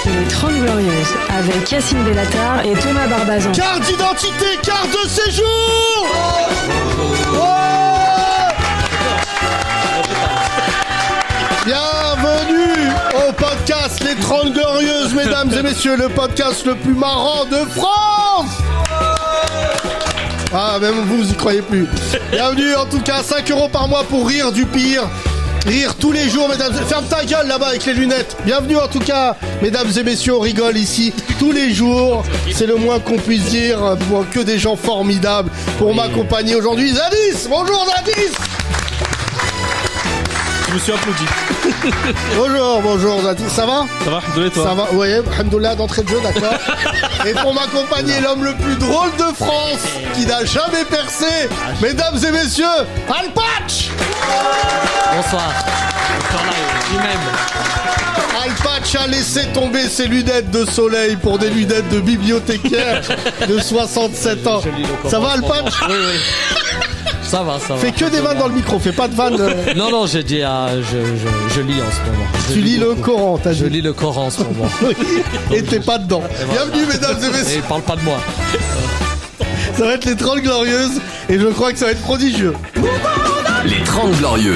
Les 30 Glorieuses, avec Yacine Bellatar et Thomas Barbazan. Carte d'identité, carte de séjour. Bienvenue au podcast Les 30 Glorieuses, mesdames et messieurs, le podcast le plus marrant de France. Ah, même vous y croyez plus. Bienvenue, en tout cas, 5 € par mois pour rire du pire. Rire tous les jours, mesdames. Ferme ta gueule là-bas avec les lunettes. Bienvenue, en tout cas, mesdames et messieurs, on rigole ici tous les jours. C'est le moins qu'on puisse dire. Que des gens formidables pour m'accompagner aujourd'hui. Zadis, bonjour Zadis. Je me suis applaudi. Bonjour Zadis, ça va? Ça va, alhamdoulilah, toi? Ça va, oui, alhamdoulilah, d'entrée de jeu, d'accord. Et pour m'accompagner, l'homme le plus drôle de France, qui n'a jamais percé, mesdames et messieurs, Alpatch. Bonsoir. Alpatch a laissé tomber ses lunettes de soleil pour des lunettes de bibliothécaire de 67 ans. Ça va, Alpatch? Oui. Ça va. Fais que des vannes dans le micro, fais pas de vannes. Non, j'ai dit, je lis en ce moment. Tu lis le Coran, t'as dit. Je lis le Coran en ce moment. Et t'es pas dedans. Bienvenue, mesdames et Et messieurs. il parle pas de moi. Ça va être les 30 Glorieuses, et je crois que ça va être prodigieux. Les 30 Glorieuses.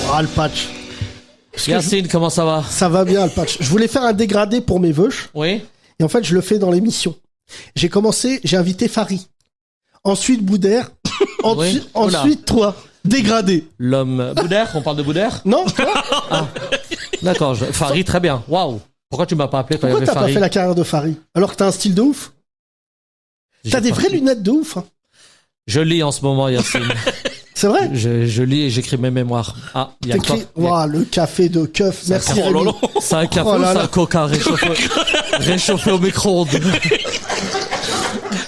Oh, Alpatch. Yacine, comment ça va? Ça va bien, Alpatch. Je voulais faire un dégradé pour mes veuches. Oui. Et en fait, je le fais dans l'émission. J'ai invité Fari. Ensuite, Boudère. Oui. Ensuite, toi. Dégradé. L'homme Boudère, on parle de Boudère? Non, toi? D'accord, Farid, très bien. Waouh. Pourquoi tu m'as pas appelé quand il y Pourquoi avait t'as pas Farid? fait la carrière de Fari? Alors que t'as un style de ouf? T'as des vraies lunettes de ouf, hein. Je lis en ce moment, Yacine. C'est vrai? je lis et j'écris mes mémoires. Ah, il y a quoi? T'écris, waouh, le café de keuf. Merci, Oh Rémi. là là. C'est un café Oh ou là c'est là. un coca réchauffé au micro-ondes?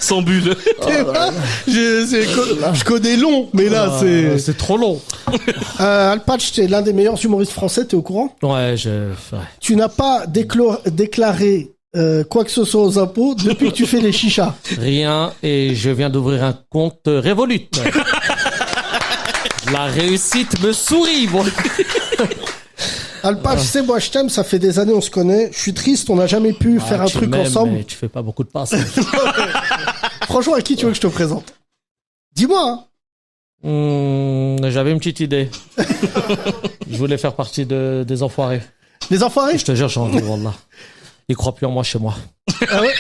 Sans bulle. Je connais long, mais là, c'est... C'est trop long. Alpatch, t'es l'un des meilleurs humoristes français, t'es au courant? Ouais, Tu n'as pas déclaré quoi que ce soit aux impôts depuis que tu fais les chichas. rien, et je viens d'ouvrir un compte Revolut. La réussite me sourit, bon. Alpatch, tu sais, moi je t'aime, ça fait des années on se connaît. Je suis triste, on n'a jamais pu faire un Tu truc m'aimes, ensemble. mais tu fais pas beaucoup de passes. Franchement, à qui tu veux que je te présente? Dis-moi, hein. J'avais une petite idée. Je voulais faire partie des enfoirés. Les enfoirés? Je te jure, j'ai envie, wallah. Ils croient plus en moi chez moi. Ah ouais?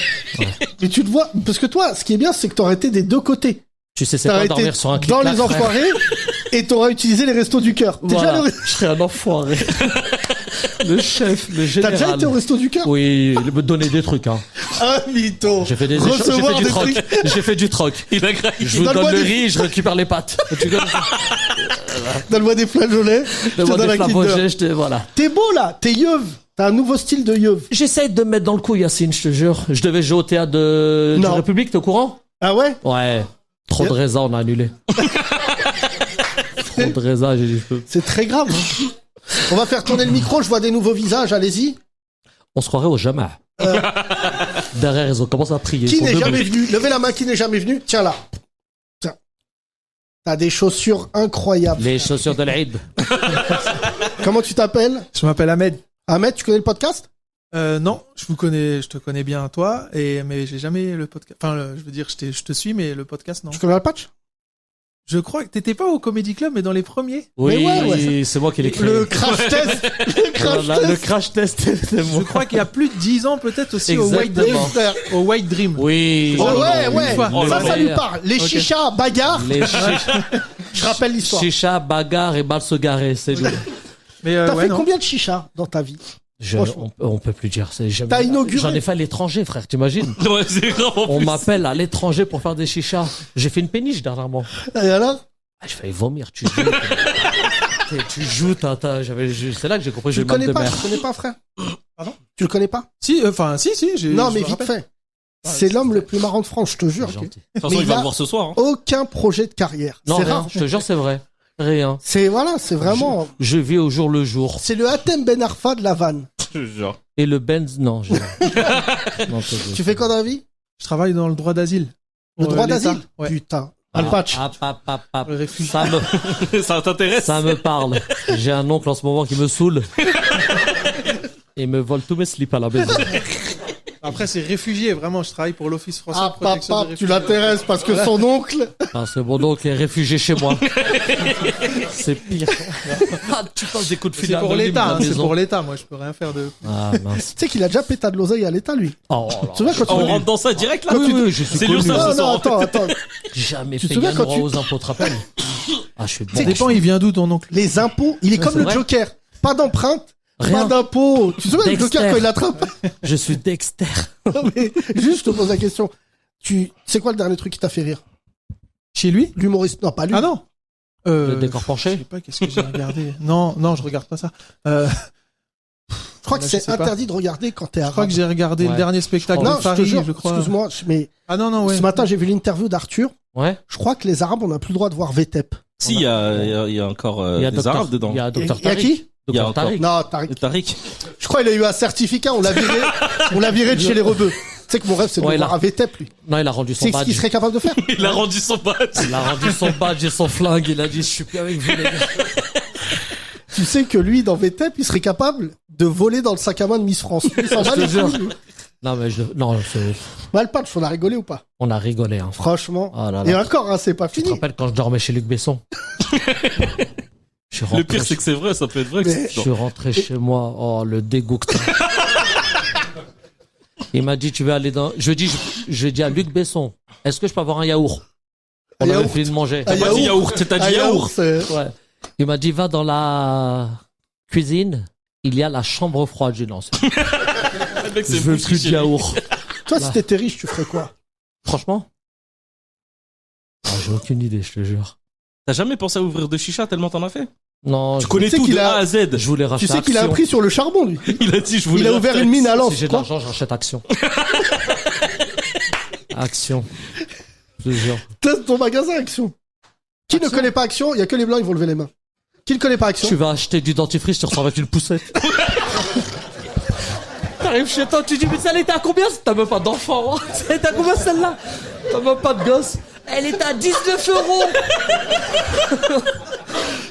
Mais tu te vois, parce que toi, ce qui est bien, c'est que t'aurais été des deux côtés. Tu sais, c'est T'aurais pas été dormir sur un clic dans clac, les frère. enfoirés et t'aurais utilisé les restos du cœur. T'es Voilà, déjà allé je serais un enfoiré. Le chef, le T'as général. déjà été au resto du cœur? Oui, il me donnait des trucs, hein. Ah, mytho. J'ai fait Recevoir du des troc. trucs. J'ai fait du troc. Il a craqué. Je vous Donne-moi donne le des- riz, je récupère les pâtes. Tu connais ça? Donne-moi des flageolets. Je te Donne-moi donne des un flamboyants, Kinder. voilà. T'es beau là, t'es yeuve. T'as un nouveau style de yeuve. J'essaye de me mettre dans le coup, Yacine, je te jure. Je devais jouer au théâtre de Non. République, t'es au courant? Ah ouais? Ouais. Trop de raisins, on a annulé. Trop de raisins, j'ai dit, je peux. C'est très grave. Hein. On va faire tourner le micro, je vois des nouveaux visages, allez-y. On se croirait au jamais. Derrière, ils ont commencé à prier. Qui Ils sont n'est debout. jamais venu? Levez la main, qui n'est jamais venu? Tiens là. Tiens. T'as des chaussures incroyables. Les chaussures de l'Aïd. Comment tu t'appelles? Je m'appelle Ahmed. Ahmed, tu connais le podcast? Non, je te connais bien toi, mais j'ai jamais le podcast. Enfin, je veux dire, je te suis, mais le podcast non. Tu connais le patch? Je crois que t'étais pas au Comedy Club, mais dans les premiers. Oui, ouais, c'est moi qui l'ai créé. Le crash test. Le crash Voilà, le test. crash test, c'est Je moi. crois qu'il y a plus de 10 ans, peut-être aussi au White Exactement. Dream. Frère. Au White Dream. Oui. Oh Oh, ouais, une ouais. fois. Ça lui parle. Les Ok. chichas, bagarres. Les chichas, Je rappelle l'histoire. chicha, bagarre et balle se garer, c'est lui. Mais T'as ouais, fait non. combien de chichas dans ta vie? Franchement. On peut plus dire. Jamais... T'as inauguré. J'en ai fait à l'étranger, frère, t'imagines? Ouais, c'est grave. en On plus. m'appelle à l'étranger pour faire des chichas. J'ai fait une péniche dernièrement. Et alors? Ah, je failli vomir, tu joues. Tu joues, c'est là que j'ai compris que Tu j'ai le mal connais de pas, mer. tu le connais pas, frère? Pardon? Tu le connais pas? Si, si, j'ai. Non, je mais me vite rappelle. fait. C'est l'homme le plus marrant de France, je te jure. C'est gentil. De toute façon, Mais il va il a- le voir ce soir. Hein. Aucun projet de carrière. Non, C'est rien, rare. je te jure, c'est vrai. Rien. C'est, voilà, c'est vraiment, Je vis au jour le jour. c'est le Hatem Ben Arfa de la vanne. Je te jure. Et le Benz, non. Non, Tu fais quoi dans la vie? Je travaille dans le droit d'asile. Le droit l'État. d'asile? Ouais. Putain. Alpatch. Le réfugié. Ça t'intéresse? Ça me parle. J'ai un oncle en ce moment qui me saoule. Et ils me volent tous mes slips à la maison. Après, c'est réfugié, vraiment. Je travaille pour l'Office français Ah, de protection papa, des tu réfugiés. l'intéresses parce que son oncle. Parce que mon oncle est réfugié chez moi. C'est pire. Ah, tu passes des coups de fil C'est pour anonymes l'État, à la hein, c'est maison. pour l'État. Moi, je peux rien faire de. Ah, mince. Tu sais qu'il a déjà pété de l'oseille à l'État, lui. Oh, Tu te souviens quand On tu rentre dans ça direct là. oui, oui, je suis C'est lourd connu. ça Non, ce non, soir. attends. Jamais Tu te payé souviens un quand euro tu- aux impôts, tu te rappelles? Ah, je suis Ça bon. dépend, il vient d'où ton oncle? Les impôts, il est comme c'est le vrai. Joker. Pas d'empreinte, pas Rien. d'impôts. Tu te souviens du Dexter. Joker quand il l'attrape? Je suis Dexter. Non, mais juste, je te pose la question. C'est quoi le dernier truc qui t'a fait rire? Chez lui? L'humoriste. Non, pas lui. Ah non. Le décor Je penché. sais pas, qu'est-ce que j'ai regardé? Non, je regarde pas ça. Je crois que Là, je c'est sais pas. interdit de regarder quand t'es Je crois arabe. que j'ai regardé Ouais. le dernier spectacle Non, de je te Paris, jure, je crois. excuse-moi, mais Ah non, ouais. ce matin, j'ai vu l'interview d'Arthur. Ouais. Je crois que les Arabes, on n'a plus le droit de voir VTEP. Si, il y a encore Il y a des Docteur- Arabes dedans. Il y a Il Docteur y a Tariq. qui? Il y a Docteur encore- Tariq. Non, Tariq. Tariq. Je crois qu'il a eu un certificat, on l'a viré de chez les rebeux. Tu sais que mon rêve, c'est de Ouais, le voir là. à VTEP, lui. Non, il a rendu son C'est ce qu'il badge. serait capable de faire. Il a rendu son badge. Il a rendu son badge et son flingue. Il a dit, je suis plus avec vous, les gars. Tu sais que lui, dans VTEP, il serait capable de voler dans le sac à main de Miss France. Il s'en va Je te les jure. couilles, lui. Non, mais Mal patch, on a rigolé ou pas? on a rigolé, hein. Franchement. Oh là Et là. encore, hein, c'est pas Tu te fini. rappelles quand je dormais chez Luc Besson? Je suis Le rentré pire, c'est que c'est vrai, ça peut être vrai. que Mais- c'est- Je suis rentré chez moi. Oh, le dégoût que t'as. Il m'a dit, tu veux aller dans... Je dis à Luc Besson, est-ce que je peux avoir un yaourt? On Un avait yaourt. fini de manger. Un T'as pas dit yaourt, t'as Ah, dit yaourt. c'est- Ouais. Il m'a dit, va dans la cuisine. Il y a la chambre froide. J'ai dit, non, c'est- Le mec, je c'est veux fou, plus de chez lui. yaourt. Toi, si t'étais riche, tu ferais quoi? Franchement? Ah, j'ai aucune idée, je te jure. T'as jamais pensé à ouvrir de chicha tellement t'en as fait? Non, Tu connais sais tout qu'il de a- A à Z. je voulais Tu racheter sais qu'il a Action. appris sur le charbon, lui. Il a dit, je voulais. Il a ouvert racheter une mine à Action. l'encre. Si j'ai de l'argent, j'achète Action. Action. Je te jure. T'as ton magasin Action. Qui ne connaît pas Action? Il y a que les blancs, ils vont lever les mains. Qui ne connaît pas Action? Tu vas acheter du dentifrice, tu ressors avec une poussette. T'arrives chez toi, tu dis, mais celle-là était à combien? T'as même pas d'enfant, hein. Celle était à combien celle-là? T'as même pas de gosse. Elle est à 19 €.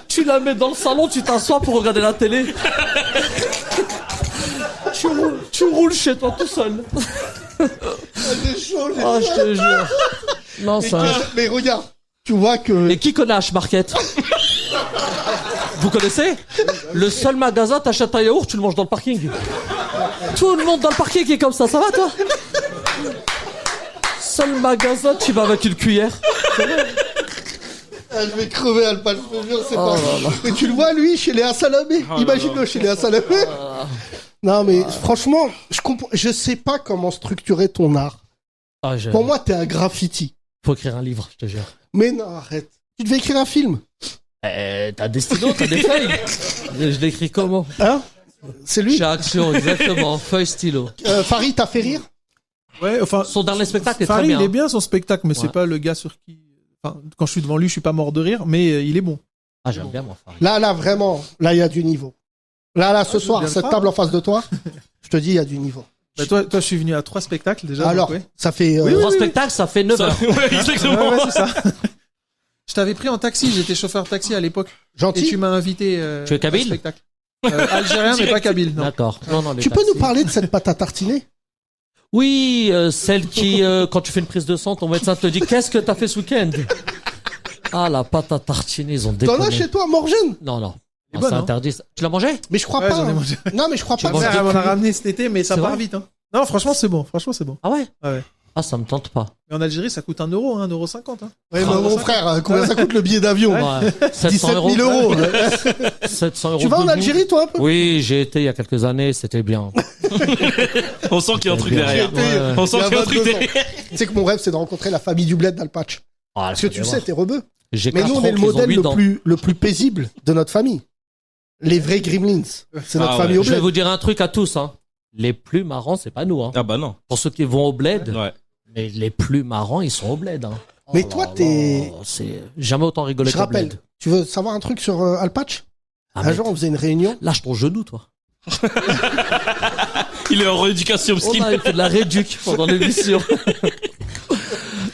Tu la mets dans le salon, tu t'assois pour regarder la télé. Tu roules chez toi tout seul. C'est chaud, j'ai- Ah, je te jure. Non, Mais, ça. mais regarde, tu vois que... Et qui connaît H-Market? Vous connaissez? Le seul magasin, t'achètes un yaourt, tu le manges dans le parking. Tout le monde dans le parking est comme ça va toi? Seul magasin, tu vas avec une cuillère. Ah, je vais crever, Alpha, je te jure, c'est Oh pas... là là. Mais tu le vois, lui, chez Léa Salamé. Oh Imagine-le chez Léa Salamé. Non, mais franchement, je sais pas comment structurer ton art. Ah, Pour moi, t'es un graffiti. Faut écrire un livre, je te jure. Mais non, arrête. Tu devais écrire un film. T'as des stylos, t'as des feuilles. Je l'écris comment? Hein? C'est lui? Chez Action, exactement. Feuille, stylo. Farid t'a fait rire? Ouais, enfin. Son dernier spectacle est très Farid, bien. il est bien son spectacle, mais c'est Ouais. pas le gars sur qui. Enfin, quand je suis devant lui, je suis pas mort de rire, mais il est bon. Ah, j'aime bien, moi, Farid. Là, vraiment, là, il y a du niveau. Là, ce je soir, veux bien cette le table en face de toi, je te dis, il y a du niveau. Bah, toi, je suis venu à 3 spectacles déjà. Alors, donc, ouais. ça fait... Trois spectacles, ça fait 9 Ça- heures. Ouais, exactement. Ouais, c'est ça. Je t'avais pris en taxi, j'étais chauffeur de taxi à l'époque. Et gentil. tu m'as invité. Tu es kabyle à ce spectacle. Algérien, mais pas kabyle, non. D'accord. Non, les Tu peux taxis. nous parler de cette pâte à tartiner? Oui, celle qui, quand tu fais une prise de sang, ton médecin te dit qu'est-ce que t'as fait ce week-end? Ah, la pâte à tartiner, ils ont T'en as déconné. chez toi, Morgane? Non, non. C'est Ah, bon, c'est hein. interdit. ça. Tu l'as mangé? Mais je crois Ouais, pas. j'en ai hein. mangé. Non, mais je crois pas. Ma mère, elle m'en a ramené cet été, mais ça C'est part vrai vite. Hein. Non, franchement, c'est bon. Franchement, c'est bon. Ah ouais? Ouais. Ah, ça me tente pas. Mais en Algérie, ça coûte 1 euro, hein, 1,50 €. Hein. Ouais, mais mon frère, combien ça coûte le billet d'avion? Ouais. 17 000 euros. 700 euros. Tu vas en debout. Algérie, toi, un peu? Oui, j'ai été il y a quelques années, c'était bien. On sent qu'il y a un truc Bien. derrière. J'étais, On sent il y a qu'il y a un truc 22 ans. derrière. Tu sais que mon rêve, c'est de rencontrer la famille du bled d'Alpatch. Ah, Parce que tu le sais, t'es rebeu. J'ai Mais 4 nous, on est le oncles, ils ont modèle 8 dents. le plus paisible de notre famille. Les vrais gremlins. C'est notre Ah famille ouais. au Je vais bled. vous dire un truc à tous, hein. Les plus marrants, c'est pas nous, hein. Ah bah non. Pour ceux qui vont au bled, Ouais. mais les plus marrants, ils sont au bled, hein. Mais Oh toi, là t'es... là, c'est jamais autant rigolé Je qu'au rappelle, bled. tu veux savoir un truc sur Alpatch? Ah, Un mais jour, on faisait une réunion. lâche ton genou, toi. Il est en rééducation On skin. a fait de la réduc pendant l'émission.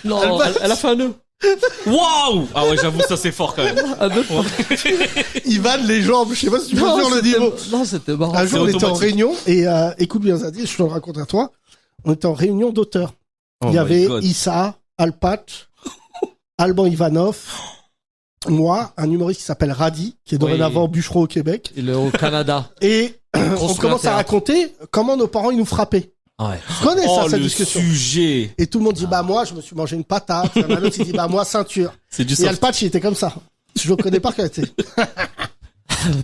Non, elle a fait un nœud. Waouh! Ah ouais, j'avoue, ça c'est fort quand même. Il vanne les jambes, je sais pas si tu mesures le niveau. Non, c'était marrant. Un jour, on C'est était en automatique. réunion et écoute bien Zadie, je te le raconte à toi. On était en réunion d'auteurs. Oh Il y my avait God. Issa, Alpatch, Alban Ivanov, moi, un humoriste qui s'appelle Radi, qui est dorénavant bûcheron au Québec. Il est au Canada. Et on Construit commence un à théâtre. raconter comment nos parents ils nous frappaient. Ouais. Tu connais ça, Oh, cette le discussion. sujet. Et tout le monde dit, bah moi, je me suis mangé une patate. Il y en a un autre qui dit, bah moi, ceinture. C'est du Et soft. Alpatch, il était comme ça. Je le connais pas quand il était.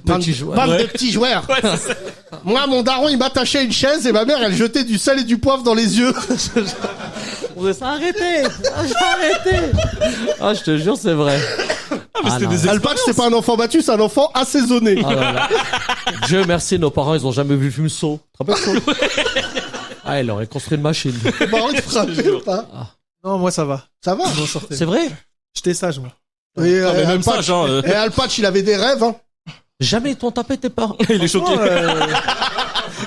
Petit joueur. Bande de petits joueurs. Moi, mon daron, il m'attachait à une chaise et ma mère, elle jetait du sel et du poivre dans les yeux. On s'est arrêté. Arrêtez. Ah, je te jure, c'est vrai. Ah, mais c'était non. des Alpatch, c'est pas un enfant battu, c'est un enfant assaisonné. Ah là là. Dieu merci, nos parents, ils ont jamais vu le film Saw. Tu te rappelles Saw? Ah, il aurait construit une machine. Tes parents, ils te frappaient ou pas? Non, moi ça va. Ça va? Je m'en sortais. C'est vrai? J'étais sage, moi. Et, Ah, mais même Alpatch, ça, genre, et Alpatch, il avait des rêves, hein. Jamais ils t'ont tapé tes parents. il est choqué.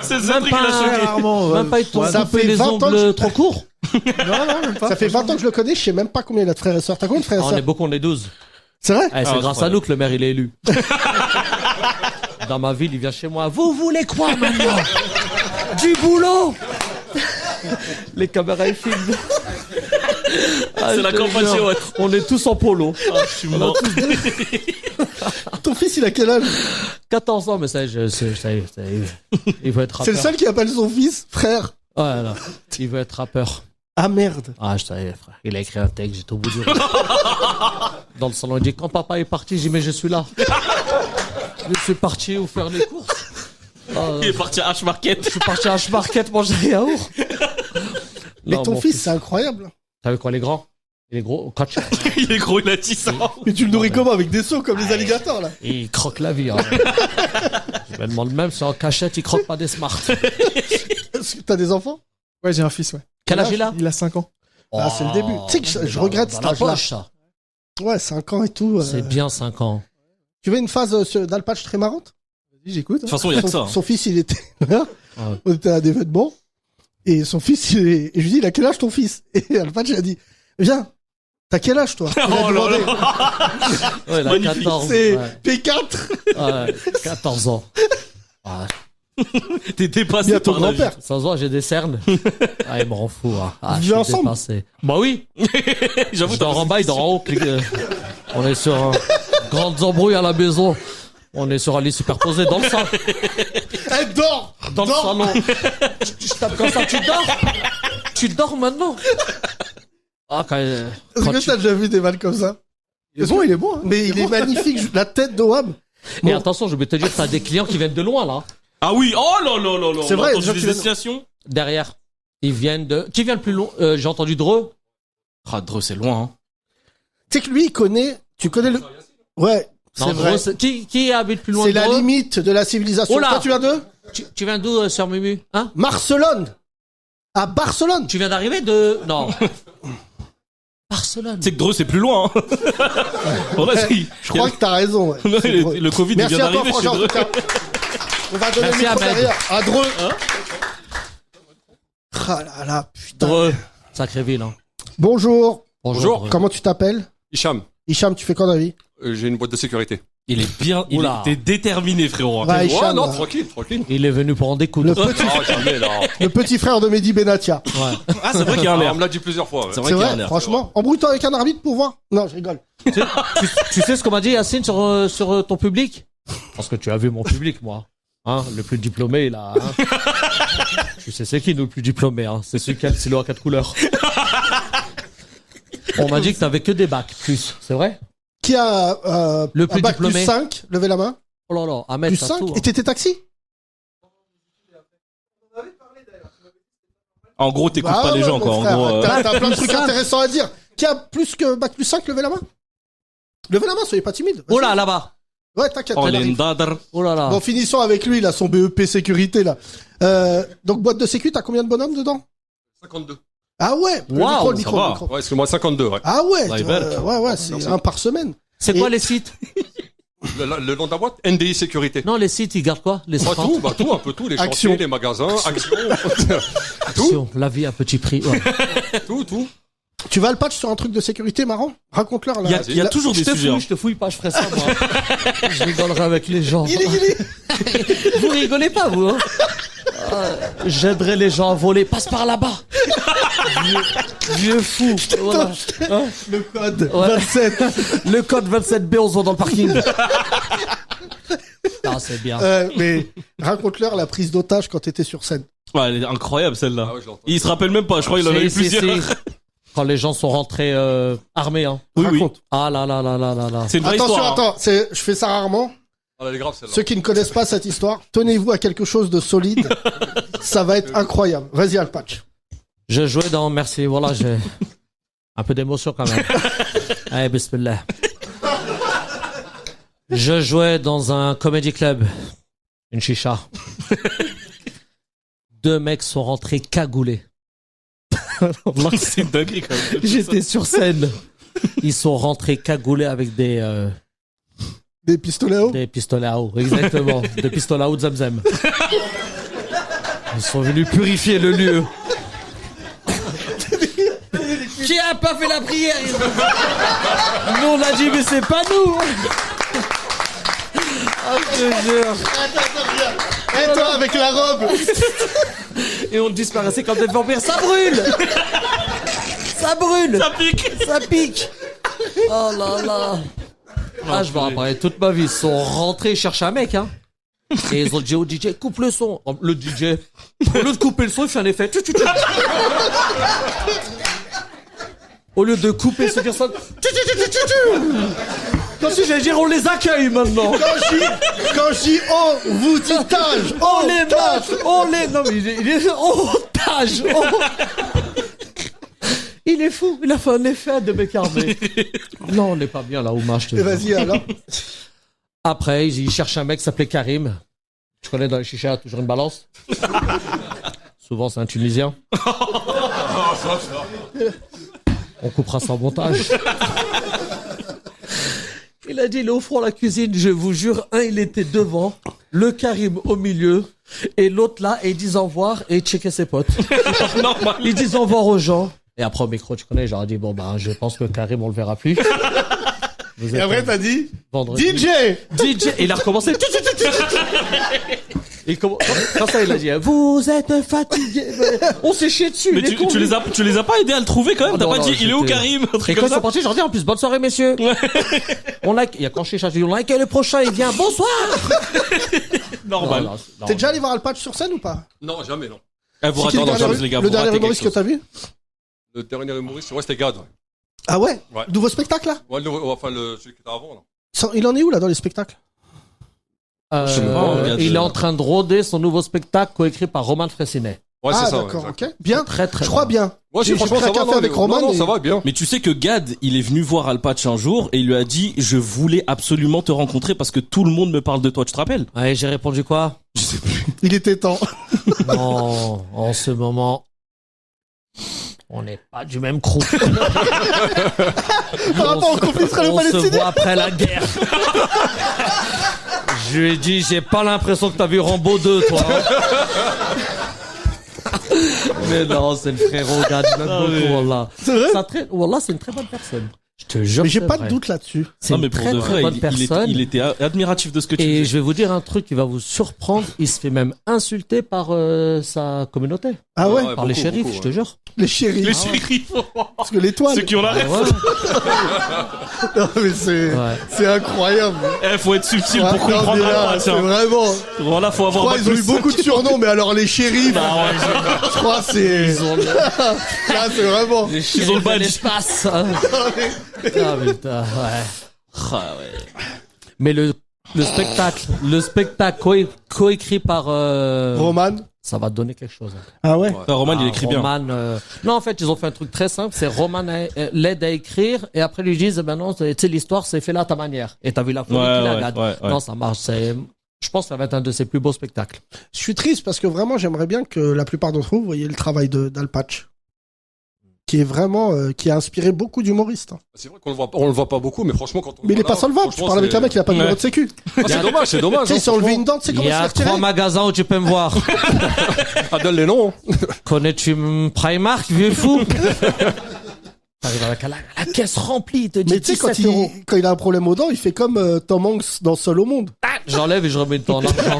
C'est ça Même qui l'a pas- choqué. Rarement. Même pas ils t'ont ça coupé fait les 20 ans que ongles je- trop courts. Non, même pas. Ça fait 20 ans que je le connais, je sais même pas combien il a de frères et sœurs. T'as combien de frères et Ah, on sœurs? est beaucoup, on est 12. C'est vrai? Eh, c'est Ah, grâce c'est à nous que le maire il est élu. Dans ma ville, il vient chez moi. Vous voulez quoi maintenant? Du boulot. Les caméras ils filment. Ah, C'est la je te campagne jure, chez Watt. On est tous en polo. Ah, je suis mort. Ton fils, il a quel âge? 14 ans, mais ça, il veut être rappeur. C'est le seul qui appelle son fils frère. Ouais, non. Il veut être rappeur. Ah merde. Ah, je savais, frère. Il a écrit un texte, j'étais au bout du rouleau. Dans le salon, il dit, quand papa est parti, j'ai dit, mais je suis là. Je suis parti où faire les courses. Ah, Il est parti à H-Market. je suis parti à H-Market manger des yaourts. Mais Non, ton mon fils, c'est incroyable. T'as vu quoi, les grands? Il est gros, catch. Il est gros, il a 10 ans. Mais tu le nourris comment? Avec des seaux comme les alligators, là. Il croque la vie, hein. Je me demande même si en cachette, il croque pas des smarts. Est-ce que t'as des enfants? Ouais, j'ai un fils, ouais. Quel âge il a? Il a 5 ans. Ah, c'est le début. Tu sais que je regrette dans cet la âge-là. poche, ça. Ouais, 5 ans et tout. C'est bien 5 ans. Tu veux une phase d'Alpatch très marrante? Vas-y, j'écoute. De toute façon, il y a que ça. hein. Son fils, il était là. Ah ouais. On était à des événements. Et son fils, et je lui dis, il a quel âge ton fils? Et Alpatch, il a dit, viens, t'as quel âge toi? Il a Oh là demandé. Ouais, il a Magnifique. 14. C'est Ouais. P4. Ouais, 14 ans. Ouais. T'es dépassé Il y a ton par la vie. grand-père. Ça se voit, j'ai des cernes. Ah, il me rend fou. Hein. Ah, Vous je vivez suis ensemble dépassé. Bah oui. J'avoue, Je dors en bas, il dort en haut. On est sur un grande embrouille à la maison. On est sur un lit superposé dans le salon. Elle dort. Dans le Dors. salon. Je tape comme ça, tu dors. Tu dors maintenant. Ah, quand Est-ce que tu... t'as déjà vu des balles comme ça? Il est bon, il est bon. Hein. Mais il est magnifique, la tête de Wam. Et attention, je vais te dire, t'as des clients qui viennent de loin, là. Ah oui, oh là là là là. C'est on a vrai, entendu déjà, des tu viens- destinations. Derrière. Ils viennent de... Qui vient le plus long? J'ai entendu Dreux. Ah, Dreux, c'est loin, hein. Tu sais que lui, il connaît, tu connais le, ouais, c'est Non, vrai. Dreux, c'est- qui habite plus loin C'est de la Dreux? limite de la civilisation. Oh là. Toi, tu viens d'eux? Tu viens d'où, sœur Mumu? Hein? Barcelone. À Barcelone. Tu viens d'arriver de... Non. Barcelone. C'est que Dreux, c'est plus loin, hein. Voilà, c'est- Je crois que t'as raison. Ouais. Non, C'est le, drôle. le Covid, il Merci vient à toi, d'arriver chez Franchement, en Dreux. tout cas. On va donner Merci, le micro Ahmed. derrière. À Dreux. Ah là là, putain. Dreux. Sacrée ville, hein. Bonjour. Bonjour. Dreux. Comment tu t'appelles? Hicham, Hicham, tu fais quoi dans la vie? j'ai une boîte de sécurité. Il est bien, il Oula. était déterminé, frérot. hein. Ouais, Ouais, Hicham, non, là. tranquille. Il est venu pour en découdre. Le petit, Non, jamais, non. le petit frère de Mehdi Benatia. Ouais. Ah, c'est vrai qu'il y a un Ah, air. on me l'a dit plusieurs fois. ouais. C'est vrai C'est qu'il y a un vrai, air. franchement. Embrouille-toi avec un arbitre pour voir. Non, je rigole. Tu sais ce qu'on m'a dit, Yacine, sur ton public? Parce que tu as vu mon public, moi. Hein, le plus diplômé, là. Hein. Tu sais c'est qui, nous, le plus diplômé, hein? C'est celui qui a le stylo à 4 couleurs. On m'a dit que t'avais que des bacs, plus. C'est vrai? Qui a Le un plus bac diplômé. plus 5? Levez la main. Oh là là, Ahmed, Plus t'as 5? tout. hein. Et t'étais taxi? En gros, t'écoutes Ah pas les ouais, gens, mon quoi. En frère, gros, T'as plein de trucs Plus cinq. intéressants à dire. Qui a plus que bac plus 5? Levez la main. Levez la main, soyez pas timide. Oh là, là-bas. Ouais, t'inquiète, oh, elle les arrive. ndadr. Oh là là. Bon, finissons avec lui, là, son BEP sécurité, là. Donc, boîte de sécu, t'as combien de bonhommes dedans? 52. Ah ouais, le Waouh, micro, ça va. le micro. Ouais, excuse-moi, 52, ouais. Ah ouais, Ça tu va, vois, ouais, c'est Merci. un par semaine. C'est Et- quoi les sites? Le nom de la boîte, NDI Sécurité. Non, les sites, ils gardent quoi? Les Bah, 50? tout, bah, tout, un peu tout, les Action. chantiers, les magasins, action, Action, la vie à petit prix. Ouais. tout. Tu vas le patch sur un truc de sécurité marrant? Raconte-leur là. Il y a toujours des sujets. Je te fouille pas, je ferai ça, moi. Je rigolerai avec les gens. Il est. Vous rigolez pas, vous, hein? J'aiderai les gens à voler. Passe par là-bas. Vieux fou. Voilà. Hein? Le code Ouais. 27. Le code 27B, on se voit dans le parking. Ah, c'est bien. Mais raconte-leur la prise d'otage quand t'étais sur scène. Ouais, elle est incroyable celle-là. Ah ouais, je l'entends. Il se rappelle même pas, je crois qu'il en a eu Si, plusieurs. si. Quand les gens sont rentrés armés, hein. Oui, oui. Raconte. Ah là là là là là là. C'est une vraie Attention, histoire. hein. attends, je fais ça rarement. Ah, elle est grave celle-là. Ceux qui ne connaissent pas cette histoire, tenez-vous à quelque chose de solide. Ça va être incroyable. Vas-y, Alpatch. Je jouais dans... Merci, voilà, j'ai un peu d'émotion quand même. Allez, bismillah. Je jouais dans un comedy club. Une chicha. 2 mecs sont rentrés cagoulés. C'est une dinguerie quand même. J'étais sur scène. Ils sont rentrés cagoulés avec des pistolets à eau. des pistolets à eau, exactement. Des pistolets à eau de Zamzam. Ils sont venus purifier le lieu. Qui a pas fait la prière? Nous on a dit mais c'est pas nous. Ah, je te jure. Et toi avec la robe. Et on disparaissait comme des vampires. Ça brûle. Ça brûle. Ça pique. Ça pique. Oh là là. Ah, je vais rappeler toute ma vie. Ils sont rentrés chercher un mec, hein. Et ils ont dit au DJ, coupe le son. Le DJ, au lieu de couper le son, il fait un effet. Tchou, tchou, tchou. Au lieu de couper ce personne. Comme si j'allais dire, on les accueille maintenant. Quand je dis oh, vous dites tage. On les match. On les. Non, mais il est otage. Il est fou. Il a fait un effet de mec armé. Non, on n'est pas bien là, Ouma, je te Et jure. vas-y alors. Après, il cherche un mec qui s'appelait Karim. Tu connais dans les chichas, toujours une balance. Souvent, c'est un Tunisien. On coupera ça en montage. Il a dit, il est au fond de la cuisine, je vous jure, un, il était devant, le Karim au milieu, et l'autre là, et ils disent au revoir, et il checkait ses potes. Normal. Ils disent au revoir aux gens. Et après, au micro, tu connais, j'aurais dit, bon, ben, je pense que Karim, on le verra plus. Vous Et êtes après t'as dit vendredi. DJ. DJ, et il a recommencé. Et quand ça, il a dit, vous êtes fatigué. On s'est chié dessus. Mais il est con, tu lui. les as pas aidés à le trouver quand même. Ah, T'as non, pas non, dit il est où j'étais- Karim, un Et truc quand comme ils sont ça. partis, j'ai dit, en plus, bonne soirée, messieurs. On a, il y a quand je cherche, on a accueilli le prochain, il vient, bonsoir. Normal. Non, non, T'es déjà allé voir Alpatch sur scène ou pas? Non, jamais, non. Eh, vous C'est qui ratez le quelque dernier- chose, les gars. le vous dernier ratez humoriste que quelque t'as vu? Le dernier humoriste, ouais, c'était Gad. Ouais, Ah ouais? Ouais. Nouveau spectacle là? enfin, celui qui était avant, là. Il en est où là dans les spectacles? Je sais pas, regarde, il est en train de rôder son nouveau spectacle coécrit par Roman Fressinet. Ouais, Ah c'est ça. d'accord, ouais, ok. Bien. Très, très Je crois bien. bien. Moi, J'ai franchement, pris un ça va. café avec Roman. Non, et- ça va bien. Mais tu sais que Gad, il est venu voir Alpatch un jour et il lui a dit je voulais absolument te rencontrer parce que tout le monde me parle de toi. Tu te rappelles? Ouais, j'ai répondu quoi? Je sais plus. Il était temps. Non, en ce moment, on n'est pas du même crew. Par rapport au conflit On se israélo-palestinien. voit après la guerre. Je lui ai dit, j'ai pas l'impression que t'as vu Rambo 2, toi. Mais non, c'est le frérot, gars, je l'aime beaucoup, Wallah. C'est vrai? Wallah, c'est une très bonne personne. Je te jure. Mais j'ai c'est pas vrai. de doute là-dessus. C'est Non, une mais pour très, de très vrai, bonne il personne. était admiratif de ce que tu Et faisais. je vais vous dire un truc qui va vous surprendre. Il se fait même insulter par sa communauté. Ah ouais? Par les beaucoup, shérifs, beaucoup, je te ouais. jure. Les chéris. Les shérifs. Parce que l'étoile. Ceux qui ont la ref. Ouais. Non, mais c'est, Ouais. c'est incroyable. Eh, faut être subtil Ouais, pour non, comprendre mais là, Alpatch. c'est hein. vraiment. Voilà, faut Je avoir crois qu'ils ont eu beaucoup de surnoms, mais alors les shérifs. Bah Je crois c'est. Là, c'est vraiment. Ils ont le badge. l'espace. Hein. Ah putain, ouais. Ah ouais. Mais le spectacle coécrit par Roman. ça va te donner quelque chose. Hein. Ah ouais? Roman, il écrit bien. Roman, non, en fait, ils ont fait un truc très simple. C'est Roman l'aide à écrire et après ils lui disent, ben non, tu sais, l'histoire, c'est fait là à ta manière. Et t'as vu la folie qu'il a, regarde. ouais. Non, ça marche. Je pense que ça va être un de ses plus beaux spectacles. Je suis triste parce que vraiment, j'aimerais bien que la plupart d'entre vous voyez le travail d'Alpatch. Qui est vraiment, qui a inspiré beaucoup d'humoristes. hein. C'est vrai qu'on le voit pas beaucoup, mais franchement, quand on. Mais il est pas solvable. Tu parles avec un mec qui a pas de numéro de sécu. Tu Ah, c'est dommage, c'est dommage. sais, il s'est enlevé une dent, tu sais Il comment y il s'est a retiré? 3 magasins où tu peux me voir. Ah, donne les noms. Connais-tu Primark, vieux fou? T'arrives avec la caisse remplie, il te dit Mais tu sais, 17 euros. quand il a un problème aux dents, il fait comme Tom Hanks dans Seul au monde. Ah, j'enlève et je remets dans l'argent.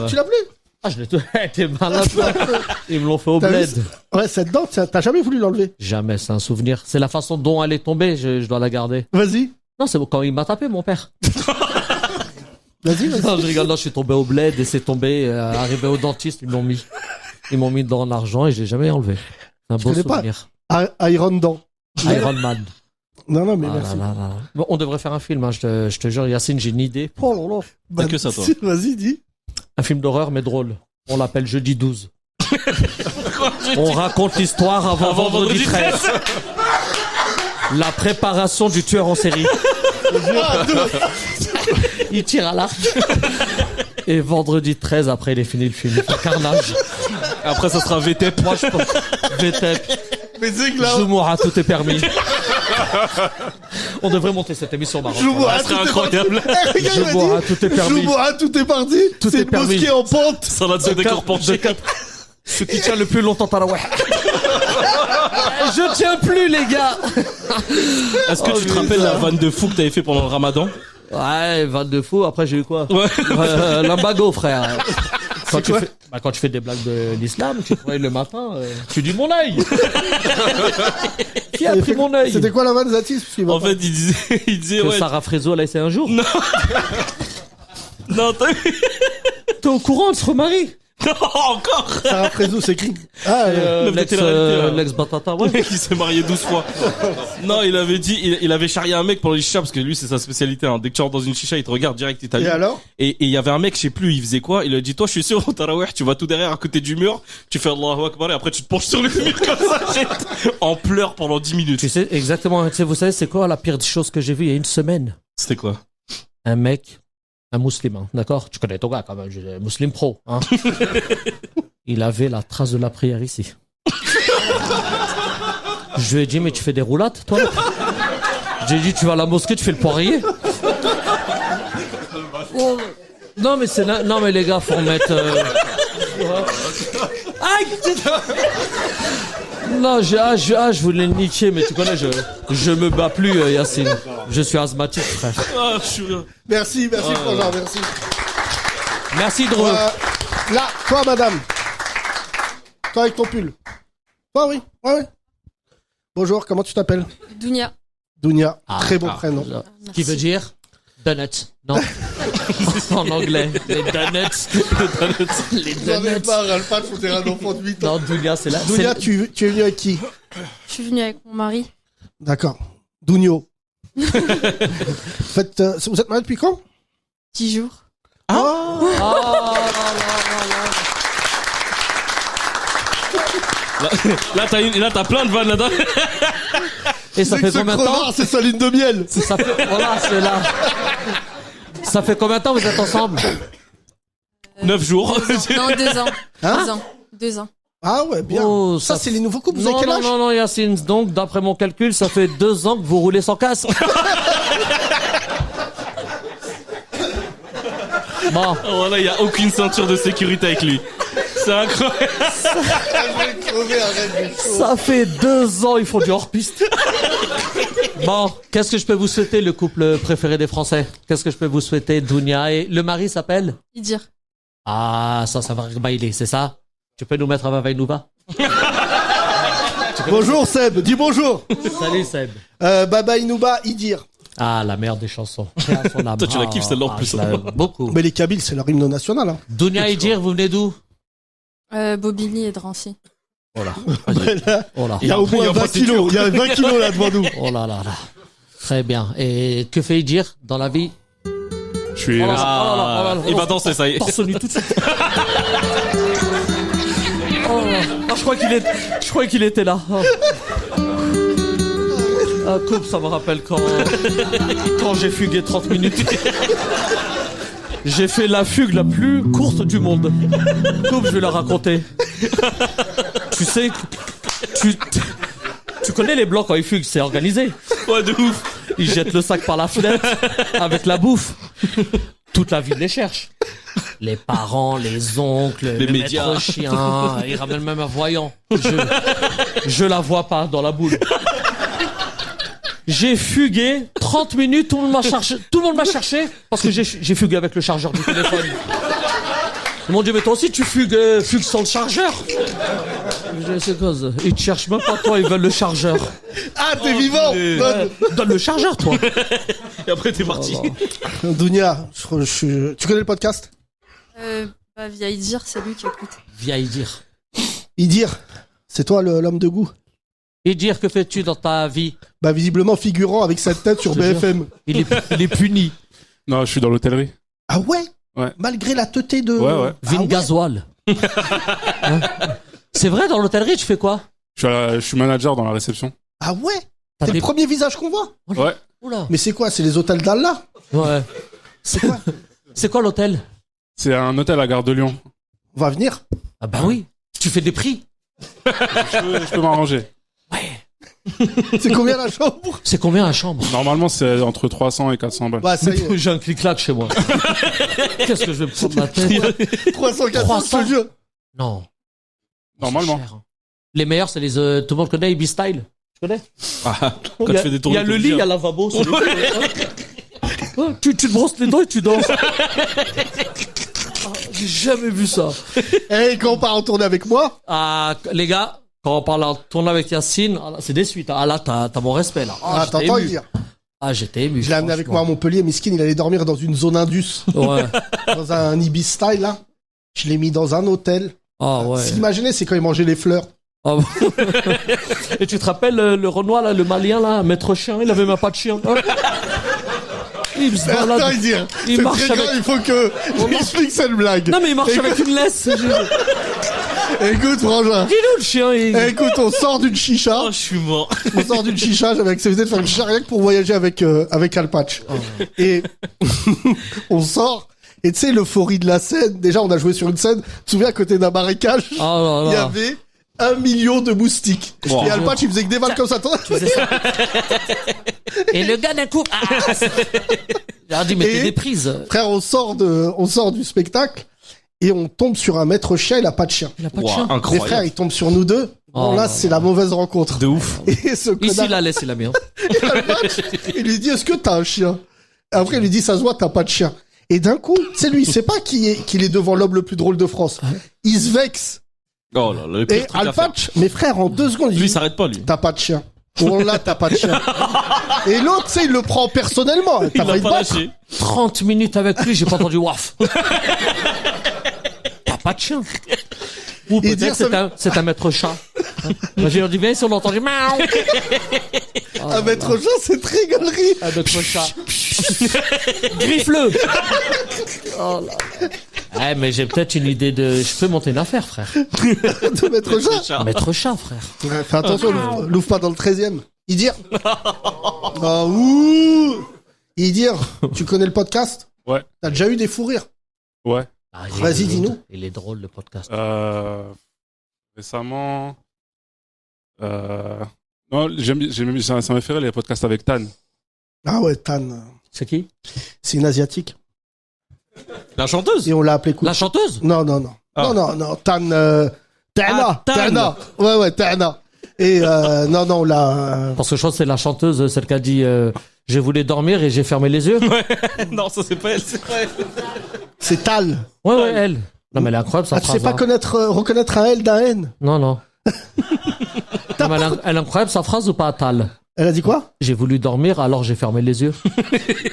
Tu l'as plus? Ah, je l'ai tout. T'es malade, toi. Ils me l'ont fait au T'as vu bled. Ouais, cette dent, t'as jamais voulu l'enlever. Jamais, c'est un souvenir. C'est la façon dont elle est tombée, je dois la garder. Vas-y. Non, c'est quand il m'a tapé, mon père. Vas-y. Non, je rigole, non, je suis tombé au bled et c'est tombé, arrivé au dentiste, ils m'ont mis dans l'argent et je l'ai jamais enlevé. C'est un beau connais pas souvenir. Iron Dent. Iron Man. Non, mais Ah merci. là là là. Bon, on devrait faire un film, hein, je te jure, Yacine, j'ai une idée. Oh là là. Bah, que ça, toi. Vas-y, dis. Un film d'horreur, mais drôle. On l'appelle Jeudi 12. On raconte l'histoire avant vendredi 13. La préparation du tueur en série. Il tire à l'arc. Et vendredi 13, après, il est fini le film. Il fait carnage. Après, ça sera VTEP. Moi, je pense. VTEP. Mais c'est que là. Joumoura, tout est permis. On devrait monter cette émission Maroc. Joumoura, Ça serait incroyable. Joumoura, tout est permis. Joumoura, tout est parti. Tout C'est est une permis. mosquée en pente. Ça va de décor penché. Ce qui tient le plus longtemps Taraweh. Je tiens plus, les gars. Est-ce que tu te rappelles la vanne de fou que t'avais fait pendant le ramadan? Ouais, 22 fous, après j'ai eu quoi? Ouais. L'imbago, frère. Quand tu fais des blagues de l'islam, tu travailles le matin, tu dis mon œil. Qui a pris mon œil? C'était quoi la vanne, Zatis? En fait, il disait Que ouais. Sarah Frézo l'a essayé un jour. Non, t'as vu? T'es au courant, elle se remarie. Non, encore. Sarah Frézo, c'est qui? Ah, Le télé-réalité, L'ex Batata, Le ouais. mec, il s'est marié 12 fois. Non, il avait dit, il avait charrié un mec pendant les chichas, parce que lui, c'est sa spécialité, hein. Dès que tu rentres dans une chicha, il te regarde direct, il t'a et dit. alors? Et il y avait un mec, je sais plus, il faisait quoi, il a dit, toi, je suis sûr, au Tarawih, tu vas tout derrière, à côté du mur, tu fais Allahu Akbar, et après, tu te penches sur le mur comme ça, en pleurs pendant 10 minutes. Tu sais, exactement, tu sais, vous savez, c'est quoi la pire chose que j'ai vue il y a une semaine? C'était quoi? Un mec, un musulman, d'accord? Tu connais ton gars quand même, musulman pro, hein? Il avait la trace de la prière ici. Je lui ai dit, mais tu fais des roulades, toi? J'ai dit, tu vas à la mosquée, tu fais le poirier? Oh. Non, mais non, mais les gars, faut mettre, Aïe! Non, je voulais le niquer, mais tu connais, je me bats plus, Yacine. Je suis asthmatique, frère. Ah, je suis... Merci, Frangin, merci. Merci, Drew. Là, toi, madame. Toi avec ton pull. Toi, oui. Ouais. Bonjour, comment tu t'appelles? Dounia. Dounia. Très beau prénom. Qui veut dire donuts, non? En anglais, les donuts. Les donuts. Alpha, faut dire un enfant de 8 ans. Non, Dounia, c'est là. Dounia, tu es venu avec qui? Je suis venue avec mon mari. D'accord. Dounio. Vous êtes mariés depuis quand? 10 jours. Là, t'as plein de vannes là-dedans. Et ça fait combien de temps? C'est sa lune de miel. Ça fait, voilà, c'est là. Ça fait combien de temps vous êtes ensemble? 9 jours. Non, 2 ans. Hein? 2 ans. Ah ouais, bien. Oh, ça, c'est les nouveaux couples. Vous avez Non, quel non, âge? non, Yacine. Donc, d'après mon calcul, ça fait 2 ans que vous roulez sans casque. Bon. Voilà, il y a aucune ceinture de sécurité avec lui. C'est incroyable. Ça fait 2 ans, ils font du hors-piste. Bon, qu'est-ce que je peux vous souhaiter, le couple préféré des Français? Qu'est-ce que je peux vous souhaiter, Dounia? Et le mari s'appelle? Idir. Ah, ça va bailer, c'est ça? Tu peux nous mettre à Vavainouva? Bonjour Seb, dis bonjour. Salut Seb. Baba Inouba, Idir. Ah, la merde des chansons. Toi, tu la kiffes celle-là en plus. Beaucoup. Mais les Kabyles, c'est leur hymne national. Hein. Dounia Idir, vous venez d'où? Bobigny et Drancy. Oh là. Là, Oh là. il y a au moins 20 kilos. Il y a 20 kilos là devant nous. Oh là là là. Très bien. Et que fait Idir dans la vie? Je suis... Oh là là, oh là là, Il va danser, ça y est. Torse nu tout de suite. Oh là là. Ah, je crois qu'il était là. Oh. Ah, coupe, ça me rappelle quand j'ai fugué 30 minutes. J'ai fait la fugue la plus courte du monde. Coupe, je vais la raconter. Tu sais, tu connais les blancs quand ils fuguent, c'est organisé. Ouais, de ouf. Ils jettent le sac par la fenêtre avec la bouffe. Toute la ville les cherche. Les parents, les oncles, les le médias. maître chien, ils ramènent même un voyant. Je la vois pas dans la boule. J'ai fugué 30 minutes, tout le monde m'a cherché parce que j'ai fugué avec le chargeur du téléphone. Ils m'ont dit, mais toi aussi tu fugues sans le chargeur. J'ai dit, c'est quoi ça? Ils te cherchent même pas toi, ils veulent le chargeur. Ah, t'es vivant. Donne le chargeur, toi. Et après, t'es parti. Dounia, tu connais le podcast? Vieille dire, c'est lui qui écoute. Viens y dire. Idir, c'est toi l'homme de goût? Et dire, que fais-tu dans ta vie? Bah, visiblement figurant avec sa tête sur Je te jure. BFM. Il est puni. Non, je suis dans l'hôtellerie. Ah ouais? Ouais. Malgré la teuté de... Ouais, ouais. Ah Vin ouais. gasoil. Hein? C'est vrai, dans l'hôtellerie, tu fais quoi? Je suis manager dans la réception. Ah ouais? T'as C'est des- le premier visage qu'on voit? Ouais. Oula. Mais c'est quoi? C'est les hôtels d'Allah? Ouais. C'est quoi? C'est quoi l'hôtel? C'est un hôtel à Gare de Lyon. On va venir? Ah bah oui. Tu fais des prix. Je peux m'arranger. C'est combien la chambre? C'est combien la chambre? Normalement, c'est entre 300 et 400 balles. Bah, ça y est. J'ai un clic-clac chez moi. Qu'est-ce que je vais me prendre la tête? 300, 400, je te jure. Non. Normalement. C'est cher, hein. Les meilleurs, c'est les... tout le monde connaît Ibis Style. Tu connais? Ah, quand Il y tu a, fais des il tournées. y a le lit, il y a le lavabo. sur les côtés. Ouais, tu te brosses les dents et tu dors. Ah, j'ai jamais vu ça. Et quand on part en tournée avec moi, Ah, les gars, quand on parle en tournée avec Yacine, ah, là, c'est des suites. Ah là, t'as mon respect là. Ah, j'étais t'entends ému. dire. Ah, j'étais ému. Je l'ai amené avec moi à franchement. Montpellier, Miskin, il allait dormir dans une zone indus, Ouais. dans un Ibis style, là. Je l'ai mis dans un hôtel. Ah ouais. Imaginez, c'est quand il mangeait les fleurs. Ah, bon. Et tu te rappelles le Renoir là, le Malien là, maître chien, il avait même pas de chien. Il se Attends, balade. il dit, Il c'est marche très avec- grave, il faut que je m'explique cette blague. Non mais il marche avec une laisse. Écoute, frangin. Dis-nous le chien. Écoute, on sort d'une chicha. Oh, je suis mort. On sort d'une chicha, j'avais accepté de faire une chicha rien que pour voyager avec Alpatch. Et on sort, et tu sais, l'euphorie de la scène, déjà on a joué sur une scène, tu te souviens, à côté d'un marécage, Oh là il y là. avait 1 million de moustiques. Wow. Et Alpatch, il faisait que des balles comme ça. Et le gars d'un coup. Ah, j'ai dit mais Et- t'es des prises. Frère, on sort du spectacle, et on tombe sur un maître chien, il a pas de chien. Il a pas de Wow, chien. Les incroyable. frères, ils tombent sur nous deux. Bon, Oh là, là c'est la mauvaise rencontre. De ouf. Et ce Ici connard, la laisse il a mis. Hein. il lui dit, est-ce que t'as un chien? Et après, il lui dit, ça se voit, t'as pas de chien. Et d'un coup, c'est lui, il sait pas qu'il est devant l'homme le plus drôle de France. Il se vexe. Oh là là, le Et pire truc à faire. Alpatch, mes frères, en 2 secondes, il Lui, il dit, s'arrête pas, lui. t'as pas de chien. Oh là, t'as pas de chien. Et l'autre, tu sais, il le prend personnellement. Il T'as l'a failli te pas battre. lâché. 30 minutes avec lui, j'ai pas entendu waf. T'as pas de chien. Ou Et dire, peut-être c'est un maître chat. Moi, j'ai dit, viens, si on a entendu miaou. Oh Un là maître là. chat, c'est très galerie. Un maître chat. Griffe-le. Oh là. Eh, mais j'ai peut-être une idée de... Je peux monter une affaire, frère. De maître chat. Maître chat, frère. Ouais, fais attention, l'ouvre pas dans le 13e. Idir. Ah, ouh. Idir, tu connais le podcast? Ouais. T'as déjà eu des fous rires? Ouais. Ah, Vas-y, dis-nous. Il est drôle, le podcast. Récemment. Non, ça m'a fait rire les podcasts avec Tan. Ah ouais, Tan. C'est qui? C'est une asiatique. La chanteuse. Et on l'a appelée La chanteuse? Non, non, non. Ah. Non, Tan, Tana. Ah, Tan. Tana. Ouais, Tana. Et, non, on l'a, Parce que je crois que c'est la chanteuse, celle qui a dit j'ai voulu dormir et j'ai fermé les yeux. Non, ça c'est pas elle, c'est pas elle. c'est Tal. Ouais, elle. Non, mais elle est incroyable, sa Ah, tu phrase. sais pas hein. reconnaître un L d'un N? Non, non. Non, mais elle est incroyable, sa phrase ou pas, Tal? Elle a dit quoi? J'ai voulu dormir, alors j'ai fermé les yeux.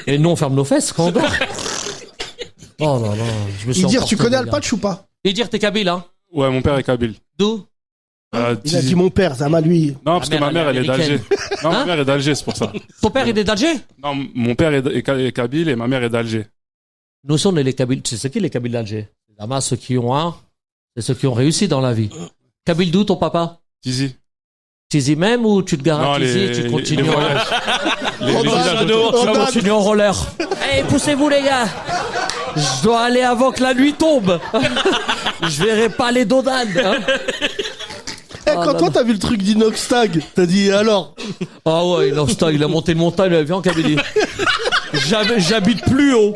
Et nous, on ferme nos fesses quand on dort. Oh là là, je me suis Idir, emporté, tu connais les gars. Alpatch ou pas? Idir, t'es kabyle, hein? Ouais, mon père est kabyle. D'où? Il a Tizi. dit mon père, Zama, lui. Non, parce que ma mère, elle est d'Alger. Non, Hein ma mère est d'Alger, c'est pour ça. Ton père, il est d'Alger? Non, mon père est kabyle et ma mère est d'Alger. Nous sommes les Kabyles. Tu sais c'est qui les Kabyles d'Alger? Là-bas, ceux qui ont un, c'est ceux qui ont réussi dans la vie. Kabyle d'où, ton papa? Tizi. Tizi même ou tu te gares à Non, Tizi et tu les continues en... voyages. Les Oh, villages bah, autour. oh, Tu vas Dan. continuer en roller. Hey, poussez-vous les gars. Je dois aller avant que la nuit tombe. Je verrai pas les dos d'âne. Hein. Eh, Oh quand là toi là. t'as vu le truc d'Inoxtag, t'as dit alors? Ah ouais, il a monté une montagne, il vient en Kabylie. J'habite plus haut.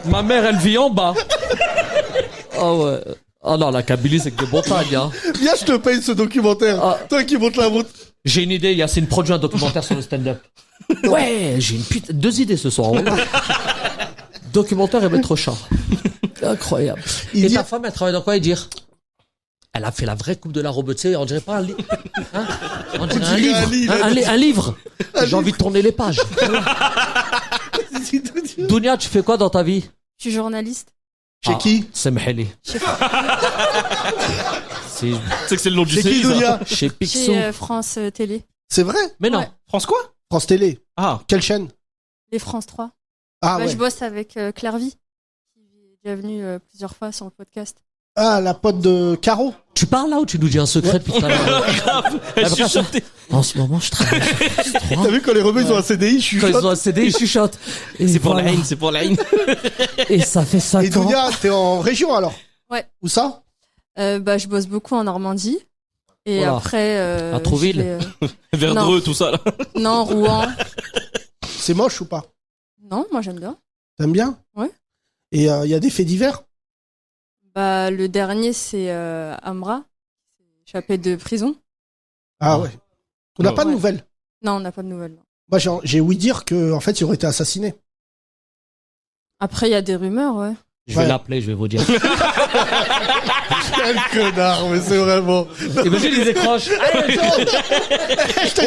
Ma mère, elle vit en bas. Ah ouais. Ah non, la Kabylie, c'est que des montagnes. Hein. Viens, je te paye ce documentaire. Ah. Toi qui montes la route. J'ai une idée, Yacine, produit un documentaire sur le stand-up. Ouais, j'ai une putain, 2 idées ce soir. Voilà. Documentaire et Maître Chat. Incroyable. Il Et dit- ta femme, elle travaille dans quoi, dire? Elle a fait la vraie coupe de la robe, tu sais, on dirait pas un livre. Hein, on dirait un livre. Un livre. J'ai envie de tourner les pages. Dounia, tu fais quoi dans ta vie? Je suis journaliste. Chez qui? C'est Mheli. Chez, C'est C'est que c'est le nom du Chez qui, série, ça. Dounia? chez Picsou. chez France Télé. C'est vrai? Mais non. Ouais. France quoi? France Télé. Ah. Quelle chaîne? Les France 3. Ah Ouais, ouais. je bosse avec Claire Vie, qui est déjà venue plusieurs fois sur le podcast. Ah, la pote de Caro. Tu parles là ou tu nous dis un secret depuis tout à l'heure? Elle Ah, bah, chuchotait. En ce moment, je travaille sur France 3. T'as vu quand les rebeux ils ont un CDI, je suis Quand ils ont un CD, ils chuchotent. Et C'est pour la voilà. haine, c'est pour la haine. Et ça fait 5 Et ans. Dounia, t'es en région alors? Ouais. Où ça? Je bosse beaucoup en Normandie. Et Voilà. après... À Trouville. je vais, Verdreux, tout ça, là. non, Rouen. C'est moche ou pas? Non, moi j'aime bien. T'aimes bien? Ouais. Et il y a des faits divers? Le dernier, c'est Amra, échappé de prison. Ah ouais. On n'a pas de Ouais. nouvelles. Non, on n'a pas de nouvelles. Non. Moi, j'ai ouï dire que, en fait, il aurait été assassiné. Après, il y a des rumeurs, ouais. Je vais Ouais. l'appeler, je vais vous dire. Quel connard, mais c'est vraiment. Imagine, il décroche. Allez,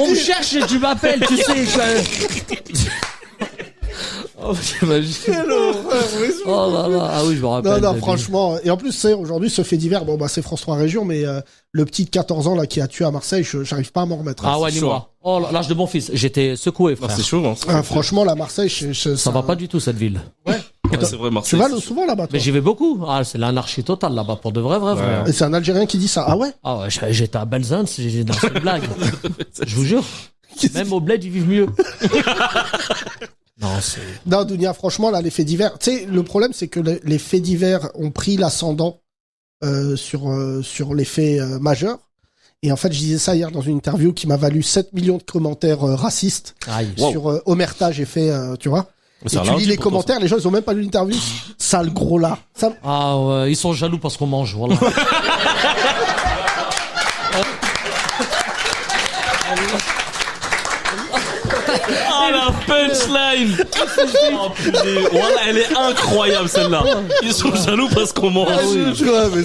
on me cherche et tu m'appelles, tu sais. Oh, j'imagine. Quelle horreur, mais c'est- Oh là là. Ah oui, je me rappelle. Non, non, David. franchement. Et en plus, c'est aujourd'hui, ce fait divers, bon, bah, c'est France 3 Région, mais le petit de 14 ans, là, qui a tué à Marseille, j'arrive pas à m'en remettre. Ah ouais, c'est dis-moi. Oh, l'âge de mon fils. J'étais secoué, Ah, frère. c'est chaud, hein. Franchement, la Marseille, Ça va pas du tout, cette ville. Ouais, c'est vrai, Tu Marseille. vas souvent là-bas, toi? Mais j'y vais beaucoup. Ah, c'est l'anarchie totale là-bas, pour de vrai, vrai. Et c'est un Algérien qui dit ça. Ah ouais? Ah ouais, j'étais à Belzunce, j'ai dans cette blague. Je vous jure. Même au bled, ils vivent mieux. Non, c'est... Non, Dounia, franchement, là, les faits divers. Tu sais, le problème, c'est que les faits divers ont pris l'ascendant sur les faits majeurs. Et en fait, je disais ça hier dans une interview qui m'a valu 7 millions de commentaires racistes Aïe. sur Omerta. J'ai fait, tu vois. Mais Et c'est un tu lundi lis les pour toi, commentaires, les gens, ils ont même pas lu l'interview. Sale gros là. Ça... Ah ouais, ils sont jaloux parce qu'on mange, voilà. Ah, la punchline! Oh, putain. Voilà, elle est incroyable, celle-là. Ils sont jaloux parce qu'on mange. Ah, je vois, mais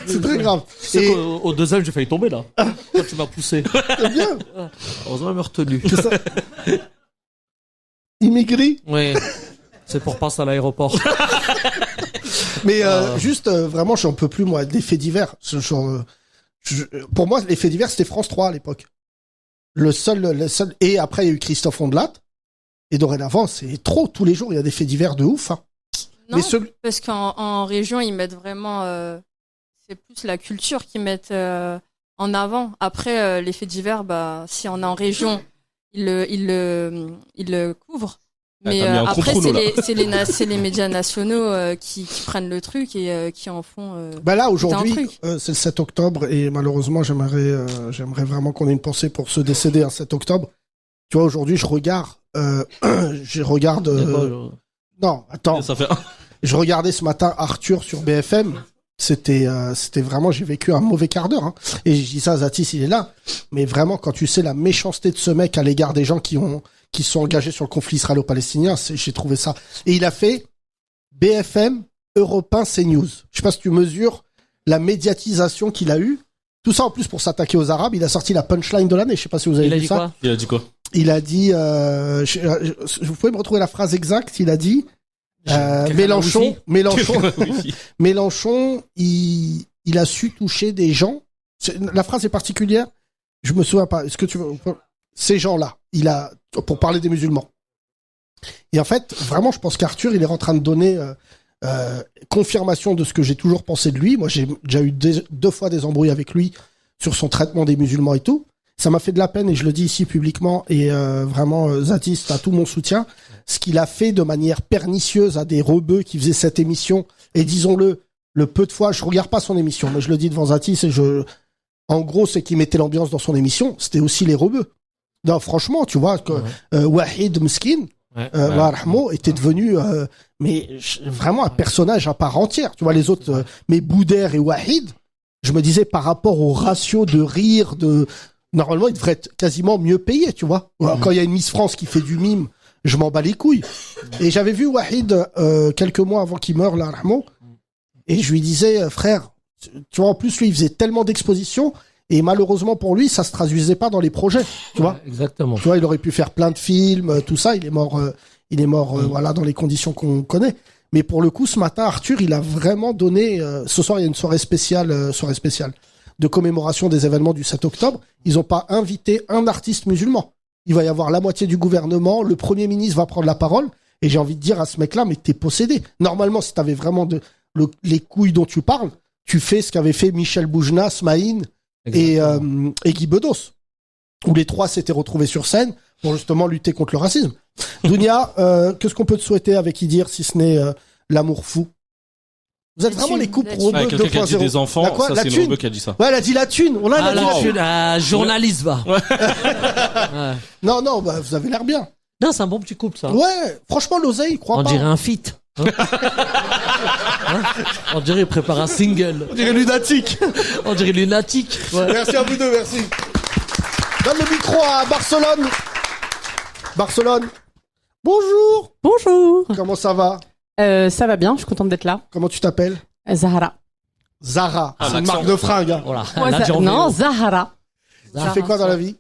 c'est très grave. C'est Et qu'au deuxième, j'ai failli tomber là. Quand tu m'as poussé. c'est bien. Heureusement, elle m'a retenu. C'est ça. Immigré. Oui. C'est pour passer à l'aéroport. Mais juste, vraiment, j'en peux plus, moi, des faits divers. Pour moi, les faits divers, c'était France 3 à l'époque. Le seul. Et après, il y a eu Christophe Ondelat. Et dorénavant, c'est trop. Tous les jours, il y a des faits divers de ouf. Hein. Non, Mais celui- parce qu'en région, ils mettent vraiment... c'est plus la culture qu'ils mettent en avant. Après, les faits divers, si on est en région, ils le couvrent. Ah, Mais t'as mis un après, contre-nous, là. c'est les médias nationaux qui prennent le truc et qui en font... Bah là, un aujourd'hui, truc. c'est le 7 octobre. Et malheureusement, j'aimerais vraiment qu'on ait une pensée pour se décéder un 7 octobre. Tu vois, aujourd'hui, je regarde... Non, attends. Ça fait Je regardais ce matin Arthur sur BFM. C'était vraiment, j'ai vécu un mauvais quart d'heure. Hein. Et je dis ça, Zatis, il est là. Mais vraiment, quand tu sais la méchanceté de ce mec à l'égard des gens qui sont engagés sur le conflit israélo-palestinien, j'ai trouvé ça. Et il a fait BFM, Europe 1, CNews. Je sais pas si tu mesures la médiatisation qu'il a eue. Tout ça en plus pour s'attaquer aux Arabes. Il a sorti la punchline de l'année. Je sais pas si vous avez Il a vu dit ça. quoi? Il a dit quoi? Il a dit, vous pouvez me retrouver la phrase exacte. Il a dit, Mélenchon, il a su toucher des gens. La phrase est particulière. Je me souviens pas. Est-ce que tu veux, ces gens-là, pour parler des musulmans. Et en fait, vraiment, je pense qu'Arthur, il est en train de donner confirmation de ce que j'ai toujours pensé de lui. Moi, j'ai déjà eu 2 fois des embrouilles avec lui sur son traitement des musulmans et tout. Ça m'a fait de la peine et je le dis ici publiquement et vraiment Zatis, t'as tout mon soutien. Ce qu'il a fait de manière pernicieuse à des rebeux qui faisaient cette émission et disons-le, le peu de fois, je regarde pas son émission, mais je le dis devant Zatis et en gros, c'est qu'il mettait l'ambiance dans son émission, c'était aussi les rebeux. Non, franchement, tu vois que Wahid Mskin, Allah yarhamou, était devenu vraiment un personnage à part entière. Tu vois les autres, mais Boudère et Wahid, je me disais par rapport au ratio de rire, Normalement, il devrait être quasiment mieux payé, tu vois. Quand il y a une Miss France qui fait du mime, je m'en bats les couilles. Et j'avais vu Wahid quelques mois avant qu'il meure, là, Rahman, et je lui disais, frère, tu vois, en plus, lui, il faisait tellement d'expositions, et malheureusement pour lui, ça se traduisait pas dans les projets, tu vois. Exactement. Tu vois, il aurait pu faire plein de films, tout ça, il est mort, voilà, dans les conditions qu'on connaît. Mais pour le coup, ce matin, Arthur, il a vraiment donné, ce soir, il y a une soirée spéciale de commémoration des événements du 7 octobre. Ils ont pas invité un artiste musulman. Il va y avoir la moitié du gouvernement, le Premier ministre va prendre la parole, et j'ai envie de dire à ce mec-là, mais t'es possédé. Normalement, si t'avais vraiment les couilles dont tu parles, tu fais ce qu'avait fait Michel Boujna, Smaïn et Guy Bedos, où les trois s'étaient retrouvés sur scène pour justement lutter contre le racisme. Dounia, qu'est-ce qu'on peut te souhaiter avec Idir si ce n'est l'amour fou? Vous êtes vraiment les couples Rebeu 2.0. Quelqu'un qui a dit des enfants, quoi, ça la c'est thune. Rebeu qui a dit ça. Ouais, elle a dit la thune. On a Ah, dit là, la je suis thune. un journaliste, va. Ouais. Non, bah, vous avez l'air bien. Non, c'est un bon petit couple, ça. Ouais, franchement, l'oseille, crois On pas. dirait un feat. Hein Hein On dirait il prépare un single. On dirait lunatique. On dirait lunatique. Ouais. Merci à vous deux, merci. Donne le micro à Barcelone. Barcelone. Bonjour. Bonjour. Comment ça va? Ça va bien, je suis contente d'être là. Comment tu t'appelles? Zahara. Zara. Ah, C'est une l'accent. marque de fringues. Hein. Voilà. Ouais, Elle a dit en non, vélo. Zahara. Tu fais quoi dans la vie?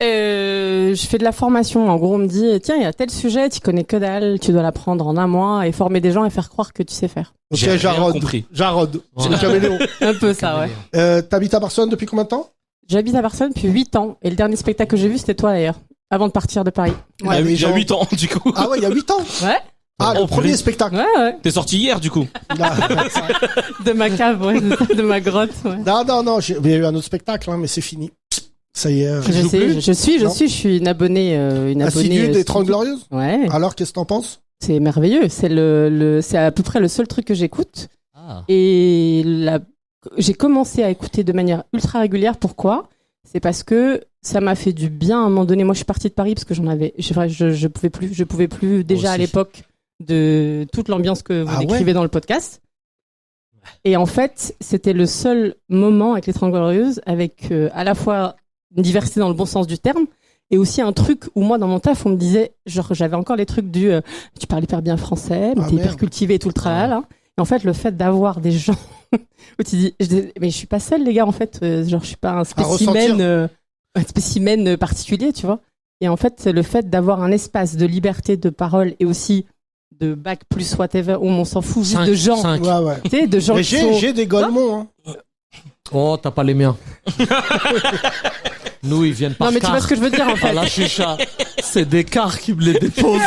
Je fais de la formation. En gros, on me dit, tiens, il y a tel sujet, tu connais que dalle, tu dois l'apprendre en un mois et former des gens et faire croire que tu sais faire. Ok, J'ai rien Jarod. compris. Jarod. C'est Voilà. le caméléon. Un peu ça, ouais. T'habites à Barcelone depuis combien de temps? J'habite à Barcelone depuis 8 ans et le dernier spectacle que j'ai vu, c'était toi d'ailleurs, avant de partir de Paris. Il y a les gens- 8 ans, du coup. Ah ouais, il y a 8 ans. Ouais, Ah, le premier spectacle. ouais. T'es sorti hier, du coup. Là. De ma cave, ouais, de ma grotte, ouais. Non, il y a eu un autre spectacle, hein, mais c'est fini. Ça y est. Je suis une abonnée, Assidue des 30 Glorieuses. Ouais, Alors, qu'est-ce que t'en penses? c'est merveilleux. C'est c'est à peu près le seul truc que j'écoute. Ah. Et j'ai commencé à écouter de manière ultra régulière. Pourquoi? C'est parce que ça m'a fait du bien à un moment donné. Moi, je suis partie de Paris parce que je pouvais plus déjà aussi. à l'époque de toute l'ambiance que vous Ah ouais. décrivez dans le podcast. Et en fait, c'était le seul moment avec les 30 Glorieuses avec à la fois une diversité dans le bon sens du terme et aussi un truc où moi dans mon taf on me disait genre j'avais encore les trucs du tu parles hyper bien français mais Ah, t'es hyper merde. cultivé et tout le tralala. Et en fait le fait d'avoir des gens où tu dis mais je suis pas seule les gars en fait genre je suis pas un ressentir. spécimen particulier tu vois. Et en fait le fait d'avoir un espace de liberté de parole et aussi de bac plus whatever où on s'en fout juste de gens Cinq. Ouais. tu sais de gens Mais qui sont j'ai des golemons, hein. Oh, t'as pas les miens. Nous, ils viennent par non mais tu vois ce que je veux dire en fait. Ah, la chicha. C'est des cars qui me les déposent.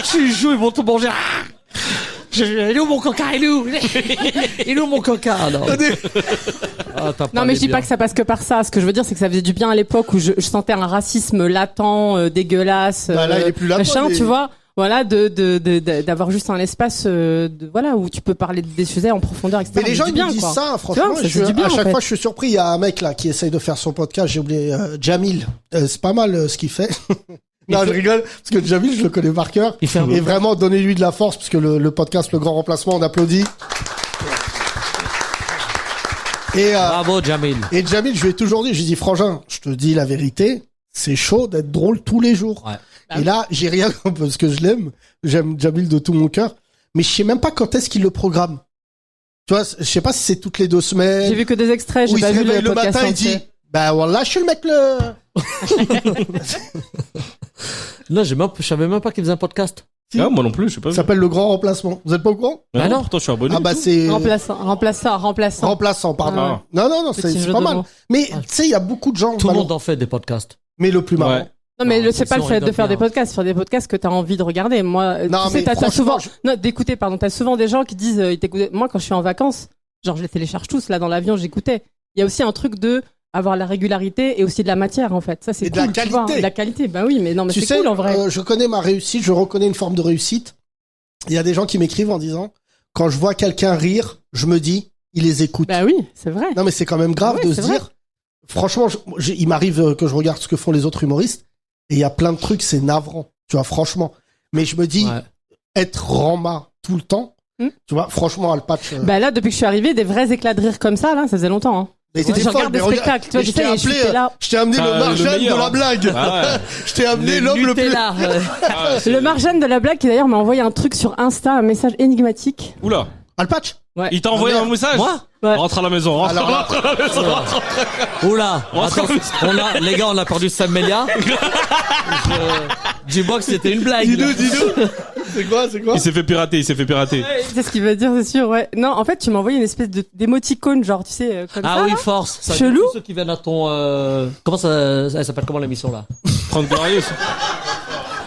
Tu joues, ils vont te manger. Il est où mon coca? Il est où mon coca? Non, ah, t'as Non mais les je dis miens. pas que ça passe que par ça. Ce que je veux dire c'est que ça faisait du bien à l'époque où je sentais un racisme latent, dégueulasse, Bah, là, il est plus latent, machin, mais- tu vois. Voilà, d'avoir juste un espace, voilà, où tu peux parler des sujets en profondeur, etc. Mais les gens, du ils bien, me disent quoi. ça, Tu franchement. vois, ça fait du bien, à en chaque fait. fois, je suis surpris. Il y a un mec là qui essaye de faire son podcast. J'ai oublié Jamil. C'est pas mal ce qu'il fait. Non, je rigole parce que Jamil, je le connais par cœur. Il fait un Et vraiment, donnez-lui de la force parce que le podcast, le grand remplacement, on applaudit. Et Bravo, Jamil. et Jamil, je lui ai toujours dit, j'ai dit, Frangin, je te dis la vérité, c'est chaud d'être drôle tous les jours. Ouais. Et là, j'ai rien parce que je l'aime. J'aime Jamil de tout mon cœur. Mais je sais même pas quand est-ce qu'il le programme. Tu vois, je sais pas si c'est toutes les 2 semaines. J'ai vu que des extraits, Où j'ai il pas se vu réveille le le podcast matin, il entier. dit, bah voilà, je suis le mec le... Non, je savais même pas qu'il faisait un podcast. Si. Ah, moi non plus, je sais pas. Ça s'appelle le grand remplacement. Vous êtes pas au courant? Bah non. Pourtant, je suis abonné. Ah bah et tout. c'est Remplaçant. remplaçant, pardon. Ah. Non, Petit c'est jeu pas de mal. mots. Mais tu sais, il y a beaucoup de gens. Tout le Valon, monde en fait des podcasts. mais le plus marrant. Ouais. Non mais Non, c'est pas le si on fait de rigole faire des bien. podcasts, faire des podcasts que t'as envie de regarder. Moi, Non, tu mais sais, t'as franchement, souvent, non, d'écouter, pardon, t'as souvent des gens qui disent, ils t'écoutent. Moi, quand je suis en vacances, genre je les télécharge tous là dans l'avion, j'écoutais. Il y a aussi un truc de avoir la régularité et aussi de la matière en fait. Ça c'est Et de cool. la tu vois. qualité. De la qualité. Bah oui, mais non, mais Tu c'est sais, cool en vrai. je connais ma réussite, je reconnais une forme de réussite. Il y a des gens qui m'écrivent en disant, quand je vois quelqu'un rire, je me dis, il les écoute. Bah oui, c'est vrai. Non, mais c'est quand même grave Ouais, de c'est se vrai. dire. Franchement, il m'arrive que je regarde ce que font les autres humoristes et il y a plein de trucs, c'est navrant. Tu vois, franchement. Mais je me dis, Ouais. être Rama tout le temps, Tu vois, franchement, Al Patch. Bah là, depuis que je suis arrivée, des vrais éclats de rire comme ça, là, ça faisait longtemps. Hein. Mais Parce que je regarde des spectacles, tu vois, je t'ai j'étais appelé, là. je t'ai amené le Marjane meilleur, de la hein. blague. Ah ouais. Je t'ai amené l'homme le plus. Nutella. Le Marjane de la blague qui d'ailleurs m'a envoyé un truc sur Insta, un message énigmatique. Oula. Al Patch. Il t'a envoyé Ah, un merde. message? Moi Ouais. Rentre à la maison, rentre à la maison. Oula, Rentre à la maison. les gars, on a perdu Sam Melia. Dis-moi que c'était une blague. là. Dis-nous. C'est quoi? Il s'est fait pirater. C'est ce qu'il veut dire, c'est sûr, ouais. Non, en fait, tu m'as envoyé une espèce d'émoticône, genre, tu sais, comme Ah ça. oui, là. force. Ça, Chelou. tous ceux qui viennent à ton, comment ça, elle s'appelle comment l'émission là? 30 glorieuses.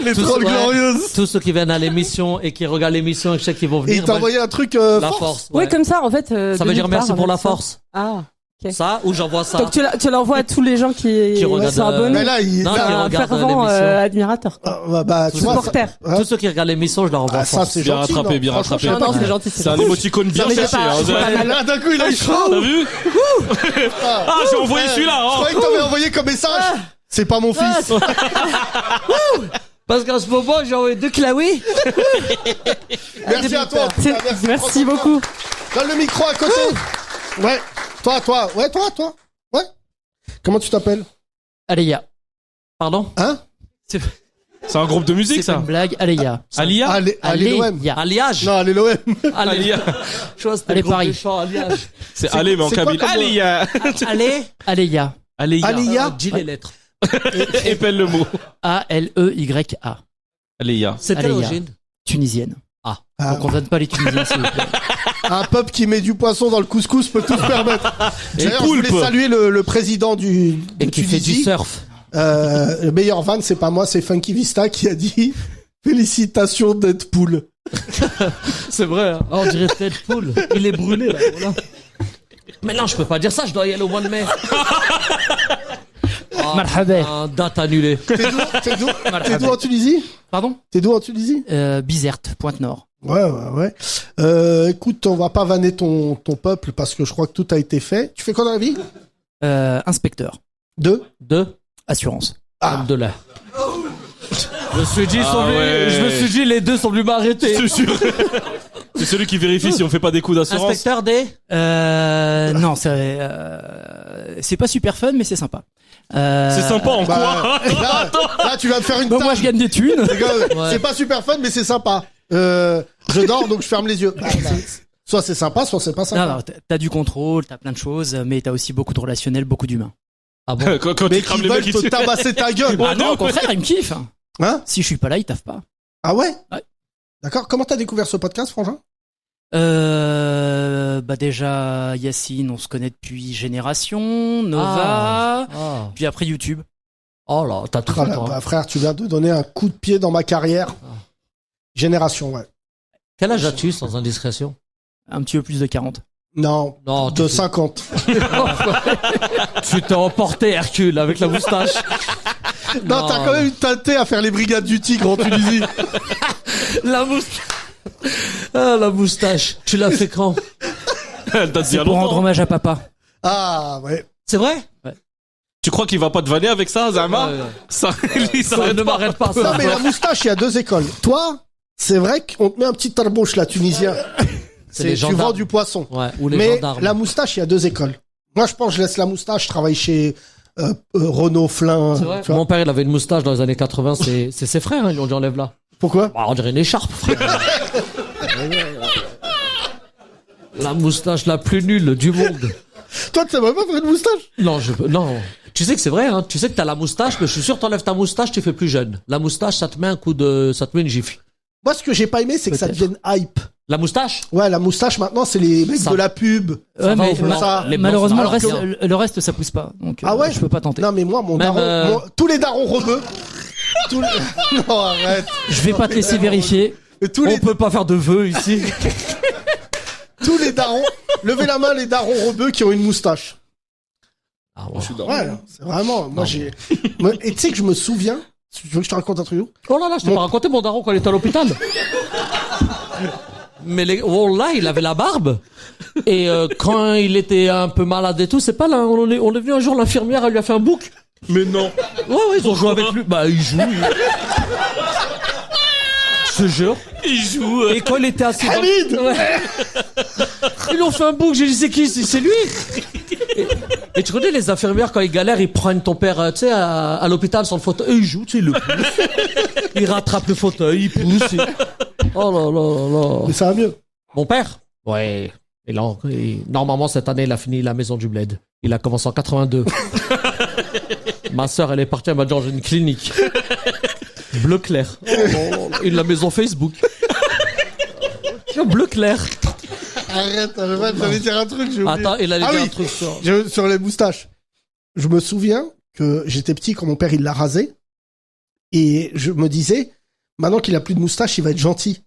Les Tous- trolls ouais. glorieuses. Tous ceux qui viennent à l'émission et qui regardent l'émission et je sais qu'ils vont Et venir. il t'a moi, envoyé un truc la force. force. Ouais, comme ça, en fait. Ça veut de dire nulle merci part, pour en la fait, ça. force. Ah. Ok. Ça, ou j'envoie ça. Donc tu l'envoies à tous les gens qui regardent, sont abonnés. Mais là, il. Non, là, qui un regardent fervent l'émission. admirateur, quoi. bah, tu vois. Supporter. ça- Tous ceux qui regardent l'émission, je leur envoie Ah, ça, force. c'est Bien gentil. rattrapé, non. bien Franchement, rattrapé. je sais Non, pas. non, c'est gentil. C'est un émoticône bien mais j'ai cherché. pas- Hein, j'ai pas mal. Là, d'un coup, il a eu chaud. T'as vu? Ah, j'ai envoyé celui-là. Je Hein. croyais que t'avais envoyé comme message. C'est pas mon fils. Parce qu'en ce moment, j'ai envoyé 2 claouis. Merci à toi. Merci beaucoup. Donne le micro à côté. Ouais. Toi. Ouais, toi. Ouais. Comment tu t'appelles? Aléa. Pardon? Hein? C'est C'est un groupe de musique, pas ça. une blague, Aléa. Alia? Allez, l'OM. Alliage. Non, allez, l'OM. Alia. Je vois, c'était Allez, le groupe Paris. des chants, alliage. C'est allez, mais en c'est quoi cabine. comme- Alia. Allez. Aléa. Alia. Alia. Dis les lettres. Épelle le mot. A-L-E-Y-A. Alia. C'est quelle Aléa. origine? Tunisienne. Ah, Donc on donne pas les Tunisiens, s'il vous plaît. un peuple qui met du poisson dans le couscous peut tout se permettre. D'ailleurs, je voulais poulpe. saluer le président de Et qui fait du Tunisie. surf. Le meilleur van, c'est pas moi, c'est Funky Vista qui a dit félicitations Deadpool. C'est vrai, hein. Oh, on dirait Deadpool. Il est brûlé, là. Voilà. Mais non, je peux pas dire ça, je dois y aller au mois de mai. Oh, Marhaba. date annulée. T'es d'où en Tunisie? Pardon T'es d'où en Tunisie? Bizerte, Pointe-Nord. Ouais. Écoute, on va pas vanner ton peuple parce que je crois que tout a été fait. Tu fais quoi dans la vie? Inspecteur. Deux? Assurance. De là. Je me suis dit, ouais. je me suis dit, les deux sont venus m'arrêter. C'est sûr. C'est celui qui vérifie si on fait pas des coups d'assurance. Inspecteur des? Non, c'est pas super fun, mais c'est sympa. C'est sympa en quoi? Là, tu vas me faire une Bon, moi, table. je gagne des thunes. Les gars, Ouais. c'est pas super fun, mais c'est sympa. Je dors, donc je ferme les yeux. Soit c'est sympa, soit c'est pas sympa. Non, t'as du contrôle, t'as plein de choses, mais t'as aussi beaucoup de relationnel, beaucoup d'humains. Ah bon? Quand Mais tu crames qui les veulent mecs te ici. tabasser ta gueule. Ah non, au contraire, ils me kiffent. Hein? Si je suis pas là, ils taffent pas. Ah ouais? Ouais. D'accord. Comment t'as découvert ce podcast, Frangin? Bah déjà, Yacine, on se connaît depuis Génération, Nova, Ah. puis après YouTube. Oh là, t'as tout Ah fait, là, toi. bah, frère, tu viens de donner un coup de pied dans ma carrière. Génération, ouais. Quel âge as-tu, sans indiscrétion? Un petit peu plus de 40. Non, Non, de 50. Tu t'es emporté, Hercule, avec la moustache. Non, t'as quand même une tâté à faire les brigades du tigre en Tunisie. La moustache. Ah, la moustache. Tu l'as fait quand? Elle date d'il y a Pour rendre longtemps. hommage à papa. Ah, ouais. C'est vrai? Tu crois qu'il va pas te vanner avec ça, Zama? Ouais. Ça, lui, ça Ça arrête ne pas. m'arrête pas, Non, ça. mais la moustache, il y a deux écoles. Toi, c'est vrai qu'on te met un petit tarbouche, là, tunisien. C'est les Tu gendarmes. vends du poisson. Ouais, ou les Mais gendarmes. la moustache, il y a deux écoles. Moi, je pense que je laisse la moustache. Je travaille chez Renault, Flin. C'est vrai. tu vois. Mon père, il avait une moustache dans les années 80. C'est ses frères, hein, ils l'ont dit enlève là. Pourquoi? Bah, on dirait une écharpe, frère. La moustache la plus nulle du monde. Toi, tu savais pas faire une moustache? Non, non. Tu sais que c'est vrai, hein. Tu sais que t'as la moustache, mais je suis sûr t'enlèves ta moustache, tu fais plus jeune. La moustache, ça te met ça te met une gifle. Moi, ce que j'ai pas aimé, c'est que ça devienne hype. La moustache? Ouais, la moustache, maintenant, c'est les mecs Ça- de la pub. Ouais, va mais au blanc. ça. Les blancs, malheureusement, ça le va reste, bien. le reste, ça pousse pas. Donc, Ah ouais? je peux pas tenter. Non, mais moi, mon Même, daron, tous les darons rebeux. Non, arrête. Je vais pas te laisser vérifier. Et tous les, On peut pas faire de vœux ici. tous les darons, levez la main, les darons rebeux qui ont une moustache. Ah, ouais. Ouais, c'est vraiment, moi, et tu sais que je me souviens, tu veux que je te raconte un truc? Oh là là, je t'ai pas raconté mon daron quand il était à l'hôpital. Mais oh là, il avait la barbe. Et quand il était un peu malade et tout, c'est pas là. On est venu un jour, l'infirmière, elle lui a fait un bouc. Mais non. Ouais, ils ont joué avec lui. Bah, il joue. Je te jure. Il joue. Et quand il était assis dans... Hamid Ouais. Ils ont fait un book, j'ai dit c'est qui? C'est lui. Et tu connais les infirmières quand ils galèrent, ils prennent ton père, tu sais, à l'hôpital sur le fauteuil, et ils jouent, tu sais, ils le poussent. Ils rattrapent le fauteuil, ils poussent. Oh là là là là. Mais ça va mieux. Mon père? Ouais. Et là, normalement, cette année, il a fini la maison du bled. Il a commencé en 82. Ma sœur, elle est partie, elle m'a dit dans une clinique. Bleu clair. Oh, et la maison Facebook. Bleu clair. Arrête, j'allais dire un truc, j'ai oublié. Attends, il allait Ah dire oui, un truc sur... sur les moustaches. Je me souviens que j'étais petit quand mon père il l'a rasé. Et je me disais, maintenant qu'il a plus de moustache, il va être gentil.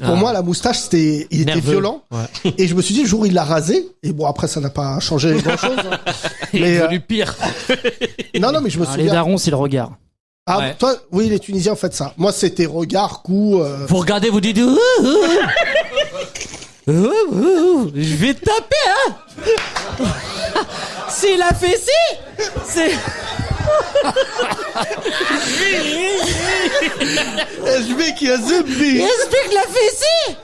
Pour moi, la moustache, il était Nerveux. violent. Ouais. Et je me suis dit, le jour où il l'a rasé, et bon, après, ça n'a pas changé grand chose. Il est devenu pire. Non, mais je me Les souviens. darons, c'est le regard. Ah, Ouais. toi, oui, les Tunisiens, faites ça. Moi, c'était regard, coup, Vous regardez, vous dites... Je vais te taper, hein. S'il a fait si, c'est... je vais qu'il y a Zumbi. Explique la fessée.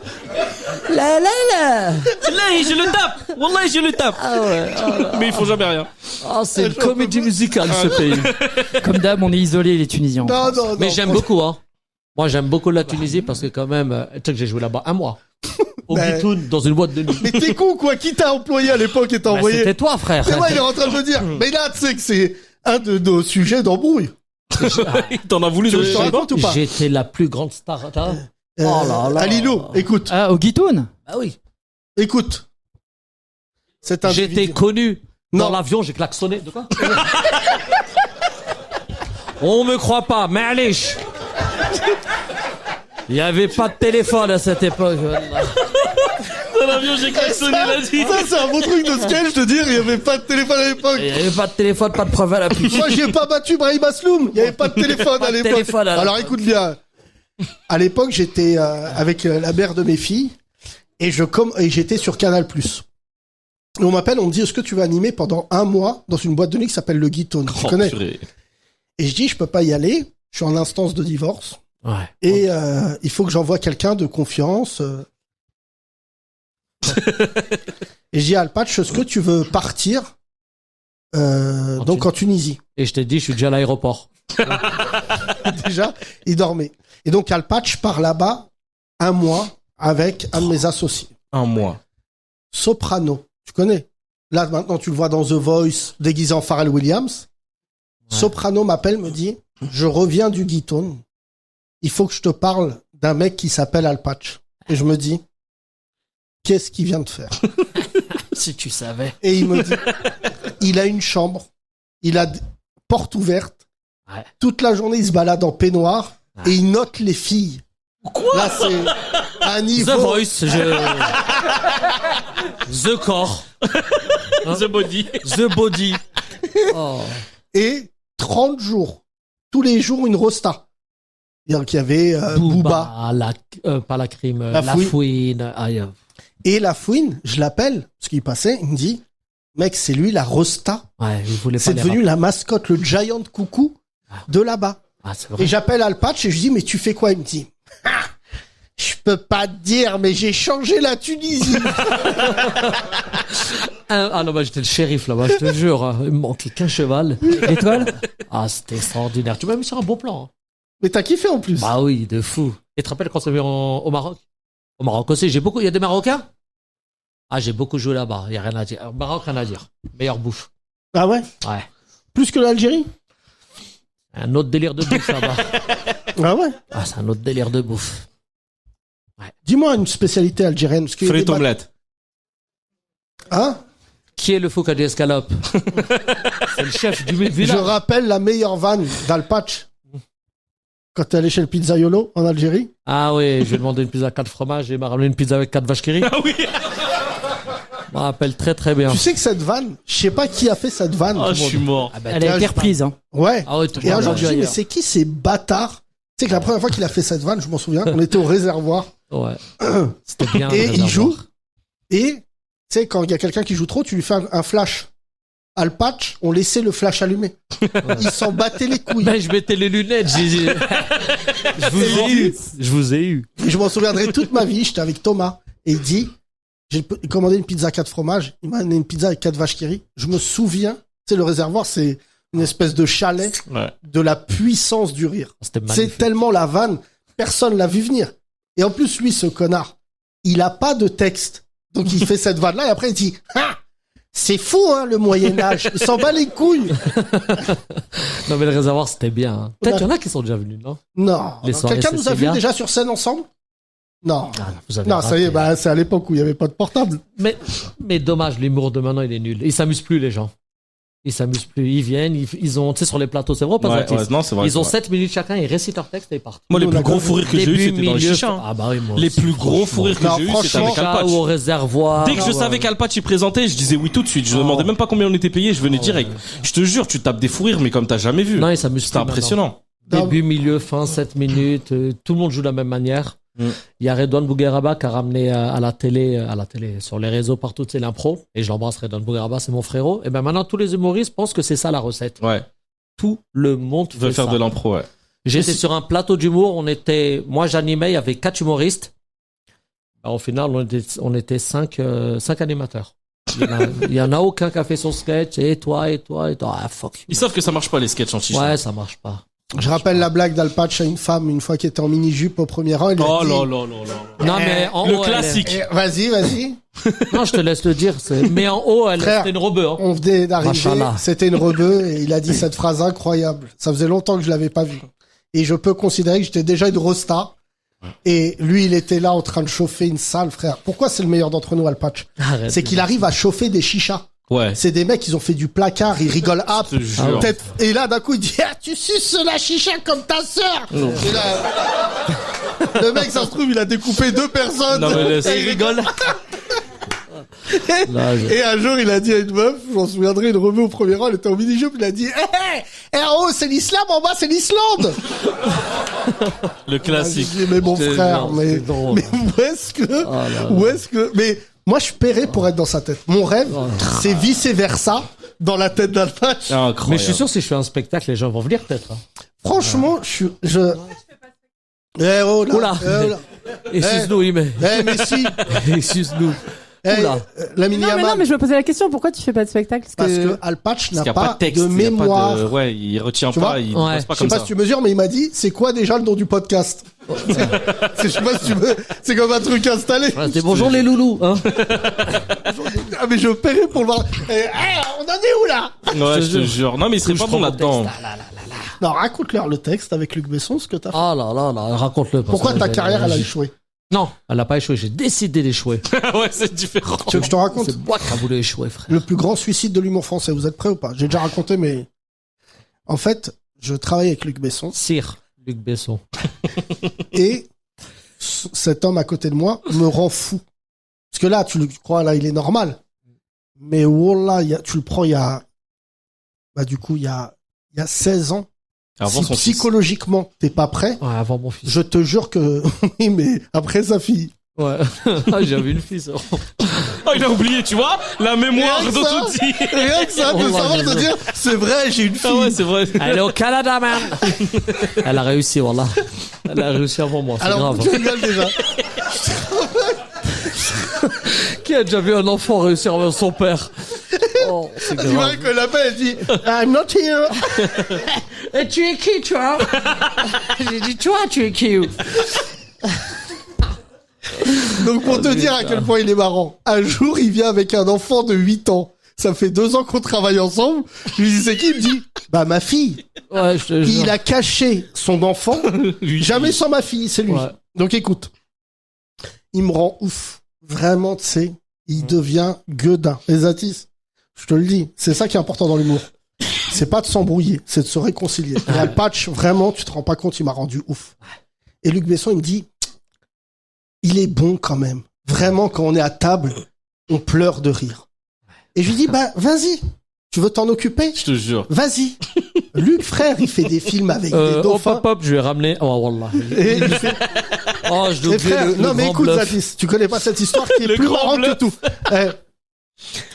La la la. Là, je le tape. Wallah, je le tape. Ah ouais. Mais ils font jamais rien. Ah, c'est une comédie musicale, ce pays. Comme d'hab, on est isolés, les Tunisiens. Non. Mais j'aime beaucoup, hein. Moi, j'aime beaucoup la Tunisie parce que quand même, tu sais que j'ai joué là-bas un mois. Au Ben- Guitoun, dans une boîte de nuit. Mais t'es con, quoi. Qui t'a employé à l'époque et t'a Bah, envoyé? c'était toi, frère. C'est moi, il est en train de me dire. Mais là, tu sais que c'est un de nos sujets d'embrouille. T'en as voulu Tu de veux que je te raconte ou pas? J'étais la plus grande star. Attends. Oh là là. Alilo, écoute. Ah, au Guitoun? Bah oui. Écoute. C'est un J'étais connu. Non. Dans l'avion, j'ai klaxonné. De quoi? On me croit pas, mais allez. Il y avait pas de téléphone à cette époque. Dans l'avion, j'ai klaxonné, il a dit. Ça, c'est un beau truc de sketch de dire il y avait pas de téléphone à l'époque. Il y avait pas de téléphone, pas de preuve à l'appui. Moi, j'ai pas battu Brahim Asloum. Il y avait pas de téléphone Pas à de l'époque. téléphone à Alors, l'époque. écoute bien. À l'époque, j'étais avec la mère de mes filles et j'étais sur Canal+. Et on m'appelle, on me dit est-ce que tu vas animer pendant un mois dans une boîte de nuit qui s'appelle le Guitoun. Tu connais? Purée. Et je dis je peux pas y aller. Je suis en instance de divorce. Ouais. Et il faut que j'envoie quelqu'un de confiance. Et je dis à Alpatch, est-ce que tu veux partir donc en Tunisie? Et je t'ai dit, je suis déjà à l'aéroport. Déjà, il dormait. Et donc Alpatch part là-bas un mois avec un de mes associés. Un mois. Soprano, tu connais? Là maintenant tu le vois dans The Voice déguisé en Pharrell Williams. Ouais. Soprano m'appelle, me dit, je reviens du Guitoun. Il faut que je te parle d'un mec qui s'appelle Alpatch. Et je me dis, qu'est-ce qu'il vient de faire? Si tu savais. Et il me dit, il a une chambre, il a porte ouverte, Ouais. toute la journée il se balade en peignoir et il note les filles. Quoi? Là c'est un The niveau. Voice, The Core, The Body. The Body. Oh. Et 30 jours, tous les jours une rosta. C'est-à-dire qu'il y avait Booba. Pas la crime, La la fouine. fouine. Aïe. Et la fouine, je l'appelle, parce qu'il passait, il me dit, mec, c'est lui la rosta. Ouais, il voulait pas C'est les devenu rappeler. la mascotte, le giant coucou de là-bas. Ah, c'est vrai. Et j'appelle Alpatch et je dis, mais tu fais quoi? Il me dit, ah, je peux pas te dire, mais j'ai changé la Tunisie. Ah non, bah j'étais le shérif là-bas, je te jure. Hein. Il me manquait qu'un cheval. L'étoile? Ah, c'était extraordinaire. Tu m'as mis sur un bon plan. Hein. Mais t'as kiffé en plus. Bah oui, de fou. Et tu te rappelles quand on s'est vu au Maroc? Au Maroc aussi, il y a des Marocains? Ah, j'ai beaucoup joué là-bas, il y a rien à dire. Au Maroc, rien à dire. Meilleure bouffe. Ah ouais? Ouais. Plus que l'Algérie? Un autre délire de bouffe là-bas. Ah ouais? Ah, c'est un autre délire de bouffe. Dis-moi une spécialité algérienne. Parce qu'il y a Frites des ba- omelette. Hein? Qui est le fou qui a dit escalope? C'est le chef du Je village. rappelle la meilleure vanne d'Alpatch. Quand t'es allé chez le pizzaiolo en Algérie. Ah oui, je lui ai demandé une pizza 4 fromages et il m'a ramené une pizza avec 4 vaches qui rient. Ah oui. Je me rappelle très très bien. Tu sais que cette vanne, je sais pas qui a fait cette vanne. Oh, je suis mort. Ah bah, Elle a été reprise, hein. Ouais. ah ouais, tout le Et un monde jour, l'a je vu dis, mais ailleurs. c'est qui ces bâtards? Tu sais que la première fois qu'il a fait cette vanne, je m'en souviens, on était au réservoir. Ouais. C'était bien. Et le il joue. réservoir. Et, tu sais, quand il y a quelqu'un qui joue trop, tu lui fais un flash. Alpatch, on laissait le flash allumé. Ils s'en battaient les couilles. Ben, je mettais les lunettes. Je vous ai eu. Et je m'en souviendrai toute ma vie. J'étais avec Thomas et il dit, j'ai commandé une pizza 4 fromages. Il m'a donné une pizza avec 4 vaches qui rient. Je me souviens, tu sais, le réservoir, c'est une espèce de chalet de la puissance du rire. C'est tellement la vanne, personne l'a vu venir. Et en plus, lui, ce connard, il a pas de texte. Donc il fait cette vanne-là et après il dit, ah, c'est fou, hein, le Moyen-Âge. Il s'en bat les couilles. Non, mais le réservoir, c'était bien. Hein. Peut-être qu'il y en a qui sont déjà venus, non? Non. Quelqu'un nous a vu déjà sur scène ensemble? Non. Non, ça y est, bah, c'est à l'époque où il n'y avait pas de portable. Mais dommage, l'humour de maintenant, il est nul. Ils s'amusent plus, les gens. Ils s'amusent plus. Ils viennent, ils ont, tu sais, sur les plateaux, c'est vrai, pas non, c'est vrai. Ils ont 7 minutes chacun, ils récitent leur texte et ils partent. Moi, les plus gros fous rires que j'ai eu, c'était dans le chicha. Ah, bah oui, moi. Les plus gros fous rires que j'ai eu, c'était avec Alpatch. Ou au réservoir. Dès que je savais qu'Alpatch y présentait, je disais oui tout de suite. Je demandais même pas combien on était payé, je venais direct. Je te jure, tu tapes des fous rires, mais comme t'as jamais vu. Non, ils s'amusent. C'était impressionnant. Début, milieu, fin, 7 minutes. Tout le monde joue de la même manière. Il y a Redouane Bougueraba qui a ramené à la télé, sur les réseaux partout, c'est l'impro. Et je l'embrasse, Redouane Bougueraba, c'est mon frérot. Et ben maintenant, tous les humoristes pensent que c'est ça la recette. Ouais. Tout le monde veut faire de l'impro, ouais. J'étais sur un plateau d'humour, moi j'animais, il y avait 4 humoristes. Ben, au final, on était 5 animateurs. Il y en a aucun qui a fait son sketch, et toi. Ah, fuck. Ils savent que ça marche pas, les sketchs en chicha. Ouais, ça marche pas. Je rappelle la blague d'Alpatch à une femme une fois qui était en mini-jupe au premier rang. Oh là. Non, mais en le haut, classique. Vas-y. Non, je te laisse le dire. Mais en haut, c'était une rebeu. Hein. On venait d'arriver, c'était une rebeu et il a dit cette phrase incroyable. Ça faisait longtemps que je l'avais pas vu. Et je peux considérer que j'étais déjà une rosta. Et lui, il était là en train de chauffer une salle, frère. Pourquoi c'est le meilleur d'entre nous, Alpatch? C'est qu'il arrive à chauffer des chichas. Ouais. C'est des mecs, ils ont fait du placard, ils rigolent hop. Tête. Et là, d'un coup, il dit, ah, tu suces la chicha comme ta sœur. Et là, le mec, ça se trouve, il a découpé 2 personnes. Non, mais et il rigole. Et un jour, il a dit à une meuf, j'en souviendrai, une rebeu au premier rang, elle était en mini-jupe, il a dit, en haut, c'est l'islam, en bas, c'est l'Islande. Le classique. Dit, mais mon frère, mais où est-ce que, mais moi, je paierais pour être dans sa tête. Mon rêve, c'est vice-versa dans la tête d'Alpatch. Mais je suis sûr, si je fais un spectacle, les gens vont venir peut-être. Hein. Franchement, Oula. Excuse-nous, mais si. Excuse-nous. La mini-Yaman. Non, mais je me posais la question, pourquoi tu fais pas de spectacle? Parce que Alpatch n'a pas de texte, mémoire. Ouais, il retient pas, il pense pas comme ça. Je sais pas si tu mesures, mais il m'a dit, c'est quoi déjà le nom du podcast? Je sais pas si tu veux, c'est comme un truc installé. C'est bonjour les loulous, hein. Ah, mais je paierais pour le voir. On en est où là? Ouais, je te jure. Non, mais il serait pas bon là-dedans. Non, raconte-leur le texte avec Luc Besson, ce que t'as fait. Ah là, raconte-le. Pourquoi ta carrière, elle a échoué? Non, elle a pas échoué, j'ai décidé d'échouer. Ouais, c'est différent. Tu veux que je te raconte? C'est moi qui a voulu échouer, frère. Le plus grand suicide de l'humour français, vous êtes prêts ou pas? J'ai déjà raconté, mais en fait, je travaille avec Luc Besson. Sire Luc Besson. Et cet homme à côté de moi me rend fou. Parce que là, tu le crois, là, il est normal. Mais wallah, tu le prends, il y a 16 ans. Avant si psychologiquement, t'es pas prêt. Ouais, avant mon fils. Je te jure que, oui, mais après sa fille. Ouais. J'avais une fille, ça. Oh, il a oublié, tu vois? La mémoire d'Otouti. Rien que ça, de savoir de dire, c'est vrai, j'ai une fille. Ah ouais, c'est vrai. Elle est au Canada, man. Elle a réussi, voilà. Elle a réussi avant moi, c'est alors, grave. Tu rigoles déjà. Qui a déjà vu un enfant réussir avec son père? Oh, c'est grave. Tu vois que l'appel, elle dit, I'm not here. Et tu es qui, toi? J'ai dit, toi, tu es qui? Donc, pour te dire à quel point il est marrant, un jour, il vient avec un enfant de 8 ans. Ça fait 2 ans qu'on travaille ensemble. Je lui dis, c'est qui? Il me dit, bah, ma fille. Ouais, je te jure. Il a caché son enfant. Jamais sans ma fille, c'est lui. Ouais. Donc, écoute. Il me rend ouf. Vraiment, tu sais, il devient gueudin. Les Atis, je te le dis, c'est ça qui est important dans l'humour. C'est pas de s'embrouiller, c'est de se réconcilier. Et Alpatch, vraiment, tu te rends pas compte, il m'a rendu ouf. Et Luc Besson, il me dit, il est bon quand même. Vraiment, quand on est à table, on pleure de rire. Et je lui dis, bah, vas-y. Tu veux t'en occuper? Je te jure. Vas-y. Luc, frère, il fait des films avec des dauphins. Hop, je vais ramener. Oh, wallah. Et il fait... Oh, je dois oublier le non, mais écoute, Zatis, tu connais pas cette histoire qui est plus marrante que tout.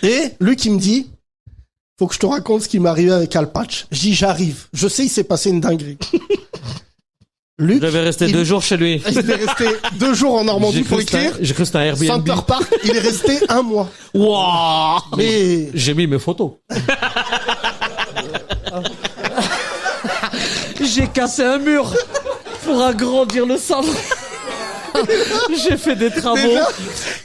Et Luc, il me dit, faut que je te raconte ce qui m'est arrivé avec Al Patch. Je dis, j'arrive. Je sais, il s'est passé une dinguerie. Luc. Je vais rester 2 jours chez lui. Il est resté 2 jours en Normandie pour écrire. J'ai cru que c'était un Airbnb. Center Park, il est resté 1 mois. Waouh. Mais J'ai mis mes photos. J'ai cassé un mur pour agrandir le salon. J'ai fait des travaux. déjà,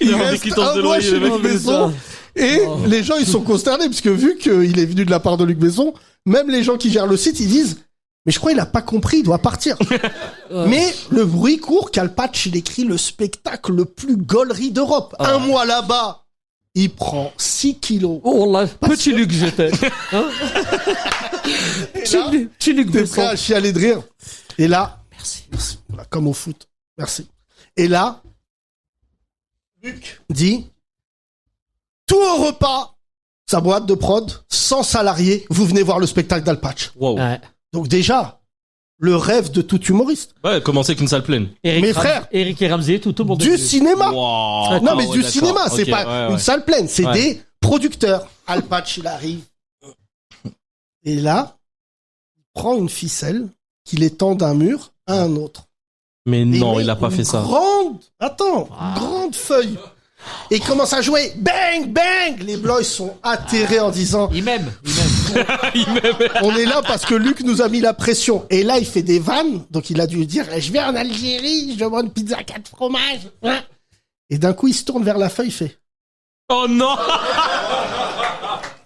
il a des reste quittances 1 de mois loyer, chez le mec, Luc mais Besson. ça. Et les gens, ils sont consternés, parce que vu qu'il est venu de la part de Luc Besson, même les gens qui gèrent le site, ils disent, mais je crois qu'il a pas compris, il doit partir. Mais le bruit court qu'Al Patch, il écrit le spectacle le plus gaulerie d'Europe. 1 mois là-bas, il prend 6 kilos. Oh là, petit Luc j'étais. Hein petit Luc T'es Besson. prêt à chialer de rire. Et là, merci. Voilà, comme au foot. Merci. Et là, Luc dit, tout au repas, sa boîte de prod, 100 salariés, vous venez voir le spectacle d'Al Patch. Wow. Ouais. Donc déjà, le rêve de tout humoriste. Ouais, commencer qu'une salle pleine. Mes frères, Eric et Ramsey, tout le monde. du cinéma. Wow. Non, mais Ah ouais, du d'accord. cinéma, c'est Ok, pas ouais. une salle pleine, c'est Ouais. des producteurs. Al Patch, il arrive. Et là, il prend une ficelle qu'il étend d'un mur à un autre. Mais Et non, met il a pas une fait ça. Grande feuille. Et il commence à jouer. Bang, bang. Les blancs, ils sont atterrés en disant, Il m'aime. on est là parce que Luc nous a mis la pression. Et là, il fait des vannes. Donc, il a dû dire, je vais en Algérie, je demande une pizza 4 fromages. Et d'un coup, il se tourne vers la feuille, il fait, Oh non.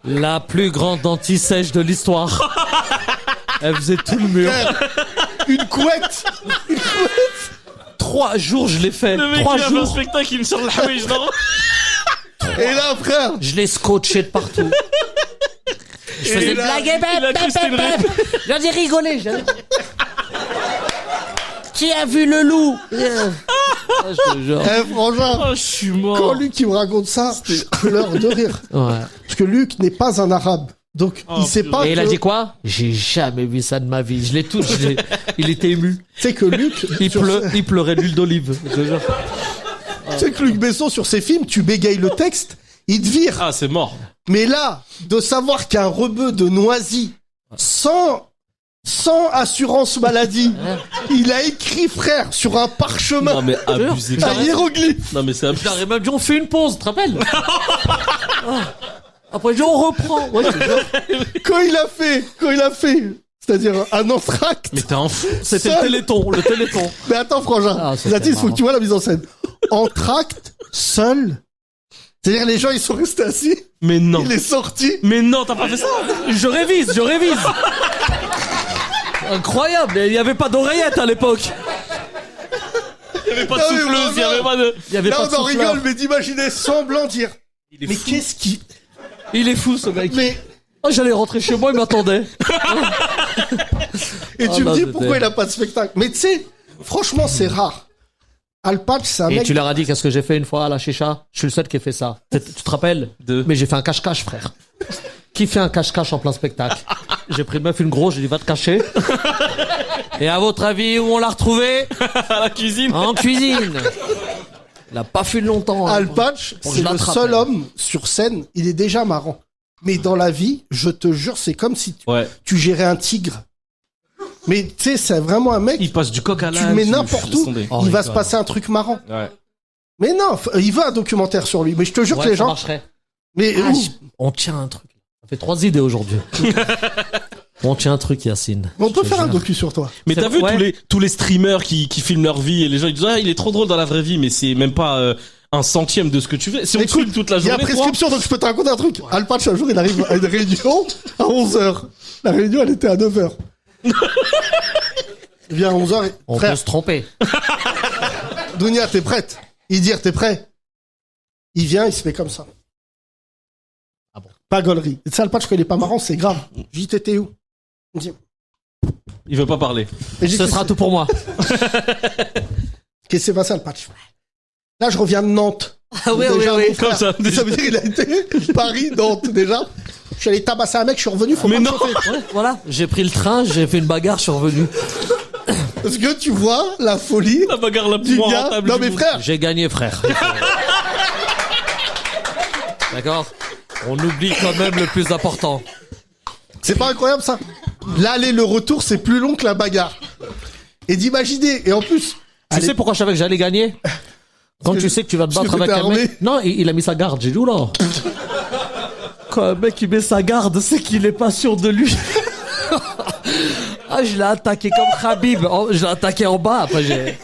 La plus grande anti-sèche de l'histoire. Elle faisait tout le mur. une couette. 3 jours, je l'ai fait. Le mec, 3 il a fait un jours. spectacle, il me sort la Hawaiian, non? Et là, frère. Je l'ai scotché de partout. Je faisais Et des là, blagues. il a cru que c'était une rép. J'en ai rigolé. Qui a vu le loup? Je te jure. Franchement, Oh, je suis mort. quand Luc, il me raconte ça, je pleure de rire. Ouais. Parce que Luc n'est pas un arabe. Donc, Oh, il sait pas Et il a que... dit quoi? J'ai jamais vu ça de ma vie. Je l'ai tout. Il était ému. Tu sais que Luc... Il pleurait de l'huile d'olive. Je te jure. Tu sais que Luc Besson, sur ses films, tu bégayes le texte, il te vire. Ah, c'est mort. Mais là, de savoir qu'un rebeu de Noisy, sans assurance maladie, il a écrit, frère, sur un parchemin, Non, mais abusé. un hiéroglyphe. Non, mais c'est abusé. J'aurais même dit on fait une pause, tu te rappelles? Après je dis on reprend. Ouais, je te jure. Quand il a fait, c'est-à-dire un entracte. Mais t'es un fou. C'était le Seul. téléthon, le téléthon. Mais attends, frangin. Ah, c'était Zatis, faut marrant. que tu vois la mise en scène. Entracte, seul. C'est-à-dire, les gens, ils sont restés assis. Mais non. Il est sorti. Mais non, t'as pas fait ça. Je révise. Incroyable, il n'y avait pas d'oreillette à l'époque. Il y avait pas de Non, mais souffleuse, il y avait pas de. Il y avait Là, pas de on en souffleur. rigole, mais d'imaginer semblant dire. Il est Mais fou. qu'est-ce qui... Il est fou ce mec. Mais... Oh, j'allais rentrer chez moi, il m'attendait. Et Ah tu me non, dis c'était- pourquoi il a pas de spectacle. Mais tu sais, franchement, c'est rare. Al Patch, c'est un Et mec... tu leur as dit qu'est-ce que j'ai fait une fois à la chicha? Je suis le seul qui a fait ça. Tu te rappelles? Mais j'ai fait un cache-cache, frère. Qui fait un cache-cache en plein spectacle? J'ai pris une meuf, une grosse, j'ai dit va te cacher. Et à votre avis, où on l'a retrouvé? À la cuisine. En cuisine. Il a pas fui longtemps. hein. Al Patch, Pour que c'est je le l'attrape, seul hein. homme sur scène, il est déjà marrant. Mais dans la vie, je te jure, c'est comme si Ouais. tu gérais un tigre. Mais tu sais, c'est vraiment un mec, Il passe du coq à tu l'âne. le mets n'importe où, Oh, il va rigole. se passer un truc marrant. Ouais. Mais non, il veut un documentaire sur lui. Mais je te jure Ouais, que les ça gens... marcherait. Mais Ah, on tient un truc. Ça fait 3 idées aujourd'hui. On tient un truc, Yacine. on peut Je te faire un jure. docu sur toi. Mais C'est- t'as vu ouais. tous les streamers qui filment leur vie et les gens ils disent ah il est trop drôle dans la vraie vie mais c'est même pas un centième de ce que tu fais. Si on te Écoute, filme toute la il y a journée. prescription, donc je peux te raconter un truc. Al Patch, un jour, il arrive à une réunion à 11h. La réunion, elle était à 9h. Il vient à 11h et... On Frère, peut se tromper. Dounia, t'es prête? Il dit, t'es prêt? Il vient, il se met comme ça. Ah bon? Pas gaulerie. Et ça, Al Patch, quand il est pas marrant, c'est grave. Je dis, t'étais où? Il me dit, Il veut pas parler. et je dis, Ce sera tout pour moi. Qu'est-ce qui s'est passé, Al Patch? Là, je reviens de Nantes. Ah oui, Déjà, oui, oui. mon frère, Comme ça, Ça veut dire qu'il a été Paris, Nantes, déjà. Je suis allé tabasser un mec, je suis revenu, faut Mais pas me non. chauffer. Ouais, voilà. J'ai pris le train, j'ai fait une bagarre, je suis revenu. Parce que tu vois la folie La bagarre la plus du gars. rentable. Non, du mais monde. frère, J'ai gagné, frère. D'accord? On oublie quand même le plus important. C'est pas incroyable ça? L'aller, le retour, c'est plus long que la bagarre. Et d'imaginer, et en plus... Tu sais pourquoi je savais que j'allais gagner? Quand tu sais que tu vas te battre avec un mec... Non, il a mis sa garde, j'ai dit oula. Quand un mec il met sa garde, c'est qu'il est pas sûr de lui. Ah, je l'ai attaqué comme Khabib. Je l'ai attaqué en bas, après j'ai...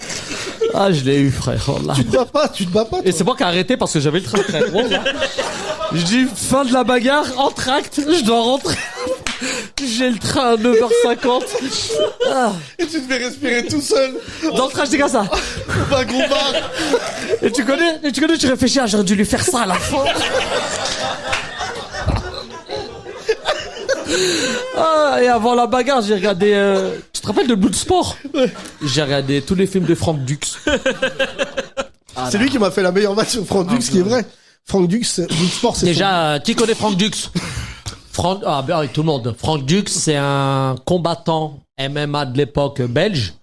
Ah, je l'ai eu, frère. Oh là. Tu te bats pas, toi. Et c'est moi qui ai arrêté parce que j'avais le train, frère. Oh là. Je dis, fin de la bagarre, entracte, je dois rentrer. J'ai le train à 9h50. Ah. Et tu te fais respirer tout seul. Dans le train, je dis comme ça. Pas gros bar. Et tu connais, tu réfléchis, ah, j'aurais dû lui faire ça à la fin. Ah, et avant la bagarre, j'ai regardé, tu te rappelles de Bloodsport? Ouais. J'ai regardé tous les films de Frank Dux. C'est lui qui m'a fait la meilleure vanne sur Frank Dux, qui est vrai. Frank Dux, Bloodsport, c'est déjà, qui connaît Frank Dux? Ben, tout le monde. Frank Dux, c'est un combattant MMA de l'époque belge.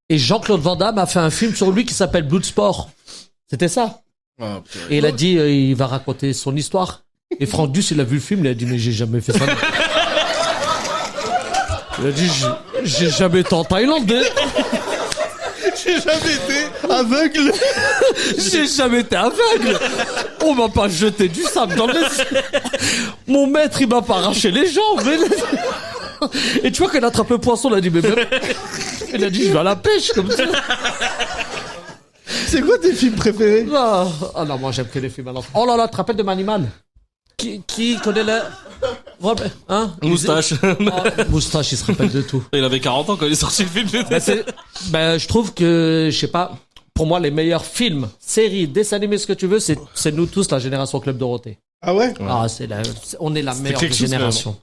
Et Jean-Claude Van Damme a fait un film sur lui qui s'appelle Bloodsport. C'était ça. Ah, et il a dit, il va raconter son histoire. Et Frank Dux, il a vu le film, il a dit, mais j'ai jamais fait ça. Il a dit, j'ai jamais été en Thaïlande. J'ai jamais été aveugle. J'ai jamais été aveugle. On m'a pas jeté du sable dans les... Mon maître, il m'a pas arraché les jambes. Et tu vois qu'il a attrapé le poisson, il a dit, mais même... Il a dit, je vais à la pêche, comme ça. C'est quoi tes films préférés? Ah non, moi j'aime que les films à l'enfant. Oh là là, tu te rappelles de Manimal? Qui connaît le... Hein? Moustache. Moustache, il se rappelle de tout. Il avait 40 ans quand il est sorti le film. Je trouve que, je sais pas, pour moi, les meilleurs films, séries, dessins animés, ce que tu veux, c'est nous tous, la génération Club Dorothée. Ah ouais? Ah, on est la meilleure génération.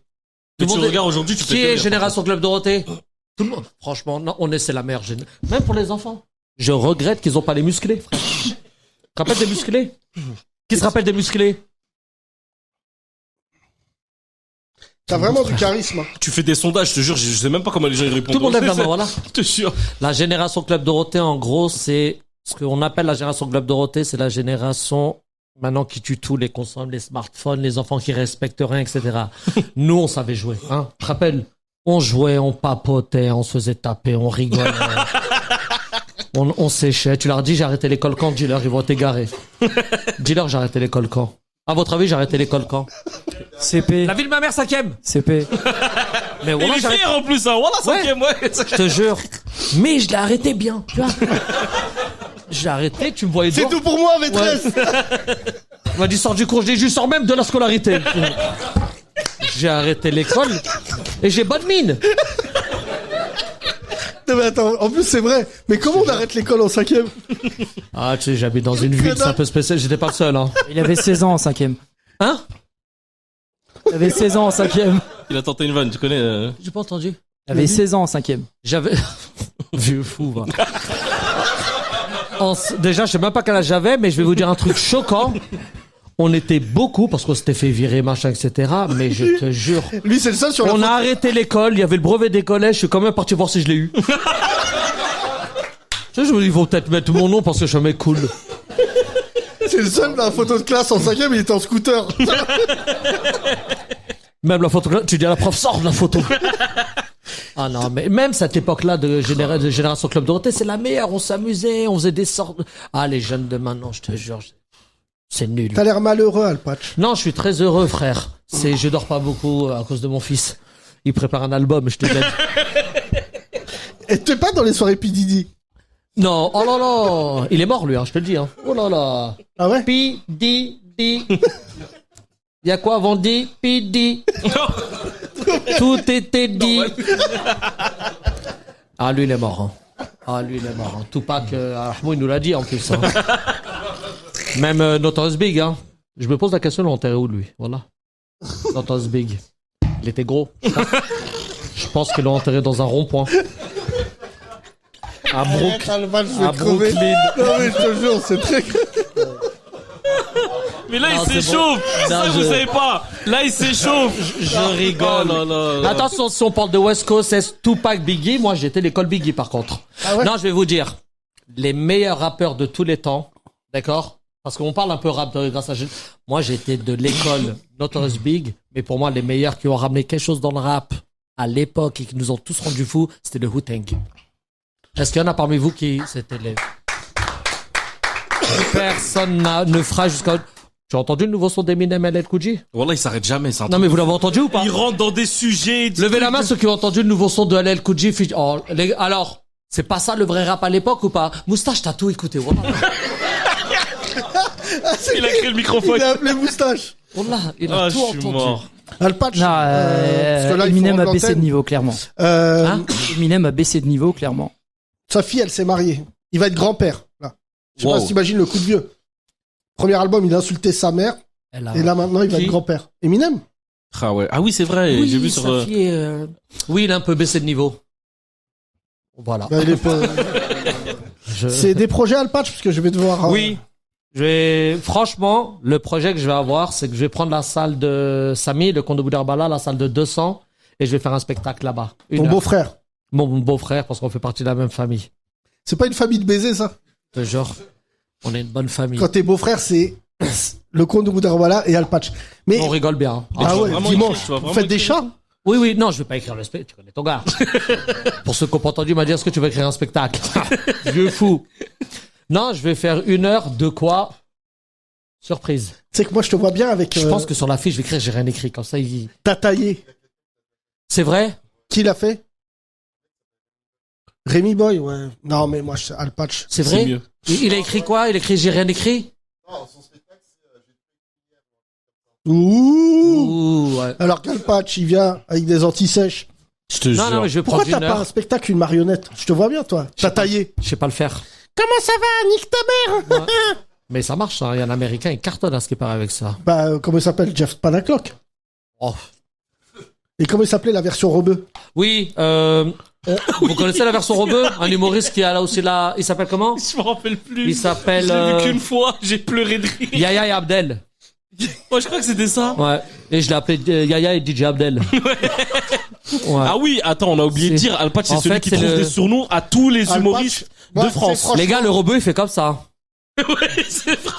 Tu regardes aujourd'hui, tu Qui est génération Club Dorothée? Tout le monde. Franchement, non, c'est la meilleure génération. Même pour les enfants. Je regrette qu'ils ont pas les musclés, frère. Tu te rappelles des musclés? Qui se rappelle des musclés? T'as vraiment du charisme. Tu fais des sondages, je te jure, je sais même pas comment les gens y répondent. Tout le monde lève la main, voilà. Je te jure. La génération Club Dorothée, en gros, c'est ce qu'on appelle la génération Club Dorothée, c'est la génération maintenant qui tue tout, les consoles, les smartphones, les enfants qui respectent rien, etc. Nous, on savait jouer, hein. Tu te rappelles? On jouait, on papotait, on se faisait taper, on rigolait. On séchait. Tu leur dis, j'ai arrêté l'école quand? Dis-leur, ils vont t'égarer. Dis-leur, j'ai arrêté l'école quand? À votre avis, j'ai arrêté l'école quand? CP. La vie de ma mère, 5e. CP. Mais voilà, il est fier en plus, hein. Voilà, 5e, ouais. Je te jure. Mais je l'ai arrêté bien, tu vois. J'ai arrêté, tu me voyais C'est tout pour moi, maîtresse. Ouais. On m'a dit, sors du cours, je sors même de la scolarité. J'ai arrêté l'école et j'ai bonne mine. Non mais attends, en plus c'est vrai. Mais comment on arrête l'école en 5e? Ah, tu sais, j'habite dans une ville, c'est un peu spécial, j'étais pas le seul, hein. Il avait 16 ans en 5e. Hein? Il avait 16 ans en 5e. Il a tenté une vanne, tu connais. J'ai pas entendu. Il avait 16 ans en 5e. J'avais... Vieux fou, va. Déjà, je sais même pas quel âge j'avais, mais je vais vous dire un truc choquant. On était beaucoup, parce qu'on s'était fait virer, machin, etc. Mais je te jure. Lui, c'est le seul sur la On a arrêté l'école, il y avait le brevet des collèges, je suis quand même parti voir si je l'ai eu. Tu sais, je me dis, ils vont peut-être mettre mon nom parce que je suis un mec cool. C'est le seul dans la photo de classe en 5e, il était en scooter. Même la photo, tu dis à la prof, sors de la photo. Ah non, mais même cette époque-là de génération Club Dorothée, c'est la meilleure. On s'amusait, on faisait des sortes. Ah, les jeunes de maintenant, je te jure, c'est nul. T'as l'air malheureux, Alpatch. Non, je suis très heureux, frère. Je dors pas beaucoup à cause de mon fils. Il prépare un album, je te dis. Et t'es pas dans les soirées P. Diddy? Non, oh là là. Il est mort, lui, hein, je te le dis, hein. Oh là là. Ah ouais? P. Diddy. Y a quoi avant dit? P. Diddy. Tout était dit. Ah, lui, il est mort, hein. Ah, lui, il est mort, hein. Tupac, Ahmou, il nous l'a dit, en plus, hein. Même Notorious Big, hein. Je me pose la question, l'enterrer où, lui? Voilà. Notorious Big. Il était gros. Je pense qu'ils l'ont enterré dans un rond-point. À Brooklyn. Non mais je te jure, c'est très... Mais là, Non, il s'échauffe. bon. Ça, Non, vous savez pas. Là, il s'échauffe. Je rigole. Oh là là. Attention, si on parle de West Coast, c'est Tupac, Biggie. Moi, j'étais l'école Biggie, par contre. Ah ouais? Non, je vais vous dire. Les meilleurs rappeurs de tous les temps, d'accord? Parce qu'on parle un peu rap grâce à... Moi, j'étais de l'école Notorious Big, mais pour moi, les meilleurs qui ont ramené quelque chose dans le rap à l'époque et qui nous ont tous rendus fous, c'était le Wu-Tang. Est-ce qu'il y en a parmi vous qui... C'était les... Personne ne fera jusqu'à... Tu as entendu le nouveau son d'Eminem LL Cool J? Wallah, il s'arrête jamais, c'est un Non, truc. mais vous l'avez entendu ou pas? Il rentre dans des sujets. Levez la main ceux qui ont entendu le nouveau son de LL Cool J. Oh, alors, c'est pas ça le vrai rap à l'époque ou pas? Moustache, t'as tout écouté. Voilà. Il a créé le microphone. Il a appelé Moustache. Voilà, il a tout je suis entendu. mort. Alpatch. Non, parce que là, il faut Eminem rendre a baissé de l'antenne. niveau, clairement. Eminem a baissé de niveau, clairement. Sa fille, elle s'est mariée. Il va être grand-père, là. Je sais pas Wow. si t'imagines le coup de vieux. Premier album, il a insulté sa mère. Et là, maintenant, il va Qui être grand-père. Eminem. Ah ouais. Ah oui, c'est vrai. Oui, J'ai vu sur. sa fille est, Oui, il a un peu baissé de niveau. Voilà. Bah, il est pas... C'est des projets Alpatch, parce que je vais devoir... Oui. Franchement, le projet que je vais avoir, c'est que je vais prendre la salle de Samy, le Conde de Boudarbala, la salle de 200, et je vais faire un spectacle là-bas. Ton beau-frère. Mon beau-frère, parce qu'on fait partie de la même famille. C'est pas une famille de baisers, ça? Genre, on est une bonne famille. Quand t'es beau-frère, c'est le Conde de Boudarbala et Alpatch. Mais... On rigole bien. Ah ouais, dimanche, vous faites des chats? Oui, non, je vais pas écrire le spectacle, tu connais ton gars. Pour ceux qui n'ont pas entendu, il m'a dit, est-ce que tu veux écrire un spectacle? Vieux fou. Non, je vais faire 1 heure de quoi? Surprise. Tu sais que moi, je te vois bien avec... Je pense que sur la fiche, je vais écrire, j'ai rien écrit, comme ça, il... T'as taillé. C'est vrai? Qui l'a fait? Rémi Boy, ouais. Non, mais moi, Alpatch. C'est vrai? Il a écrit quoi? Il a écrit j'ai rien écrit? Ouh. Ouais. Alors qu'Alpatch, il vient avec des anti-sèches. Je te jure. Non, mais je vais Pourquoi prendre t'as 1 pas heure. un spectacle, une marionnette? Je te vois bien, toi. T'as taillé. Je sais pas le faire. Comment ça va? Nique ta mère. Mais ça marche, hein. Il y a un américain, il cartonne à ce qui paraît avec ça. Bah, comment il s'appelle? Jeff Panaclock. Oh. Et comment il s'appelait la version rebeu? Oui, vous connaissez la version rebeu? Un humoriste qui a là aussi là, il s'appelle comment? Je me rappelle plus. Il s'appelle, Je l'ai vu qu'une fois, j'ai pleuré de rire. Yaya et Abdel. Moi, je crois que c'était ça. Ouais. Et je l'ai appelé Yaya et DJ Abdel. Ouais. Ah oui, attends, on a oublié de dire, Alpatch, c'est En celui fait, qui c'est trouve le- des surnoms à tous les Alpatch, humoristes ouais, de c'est France. franchement- Les gars, le rebeu, il fait comme ça. Ouais, c'est vrai.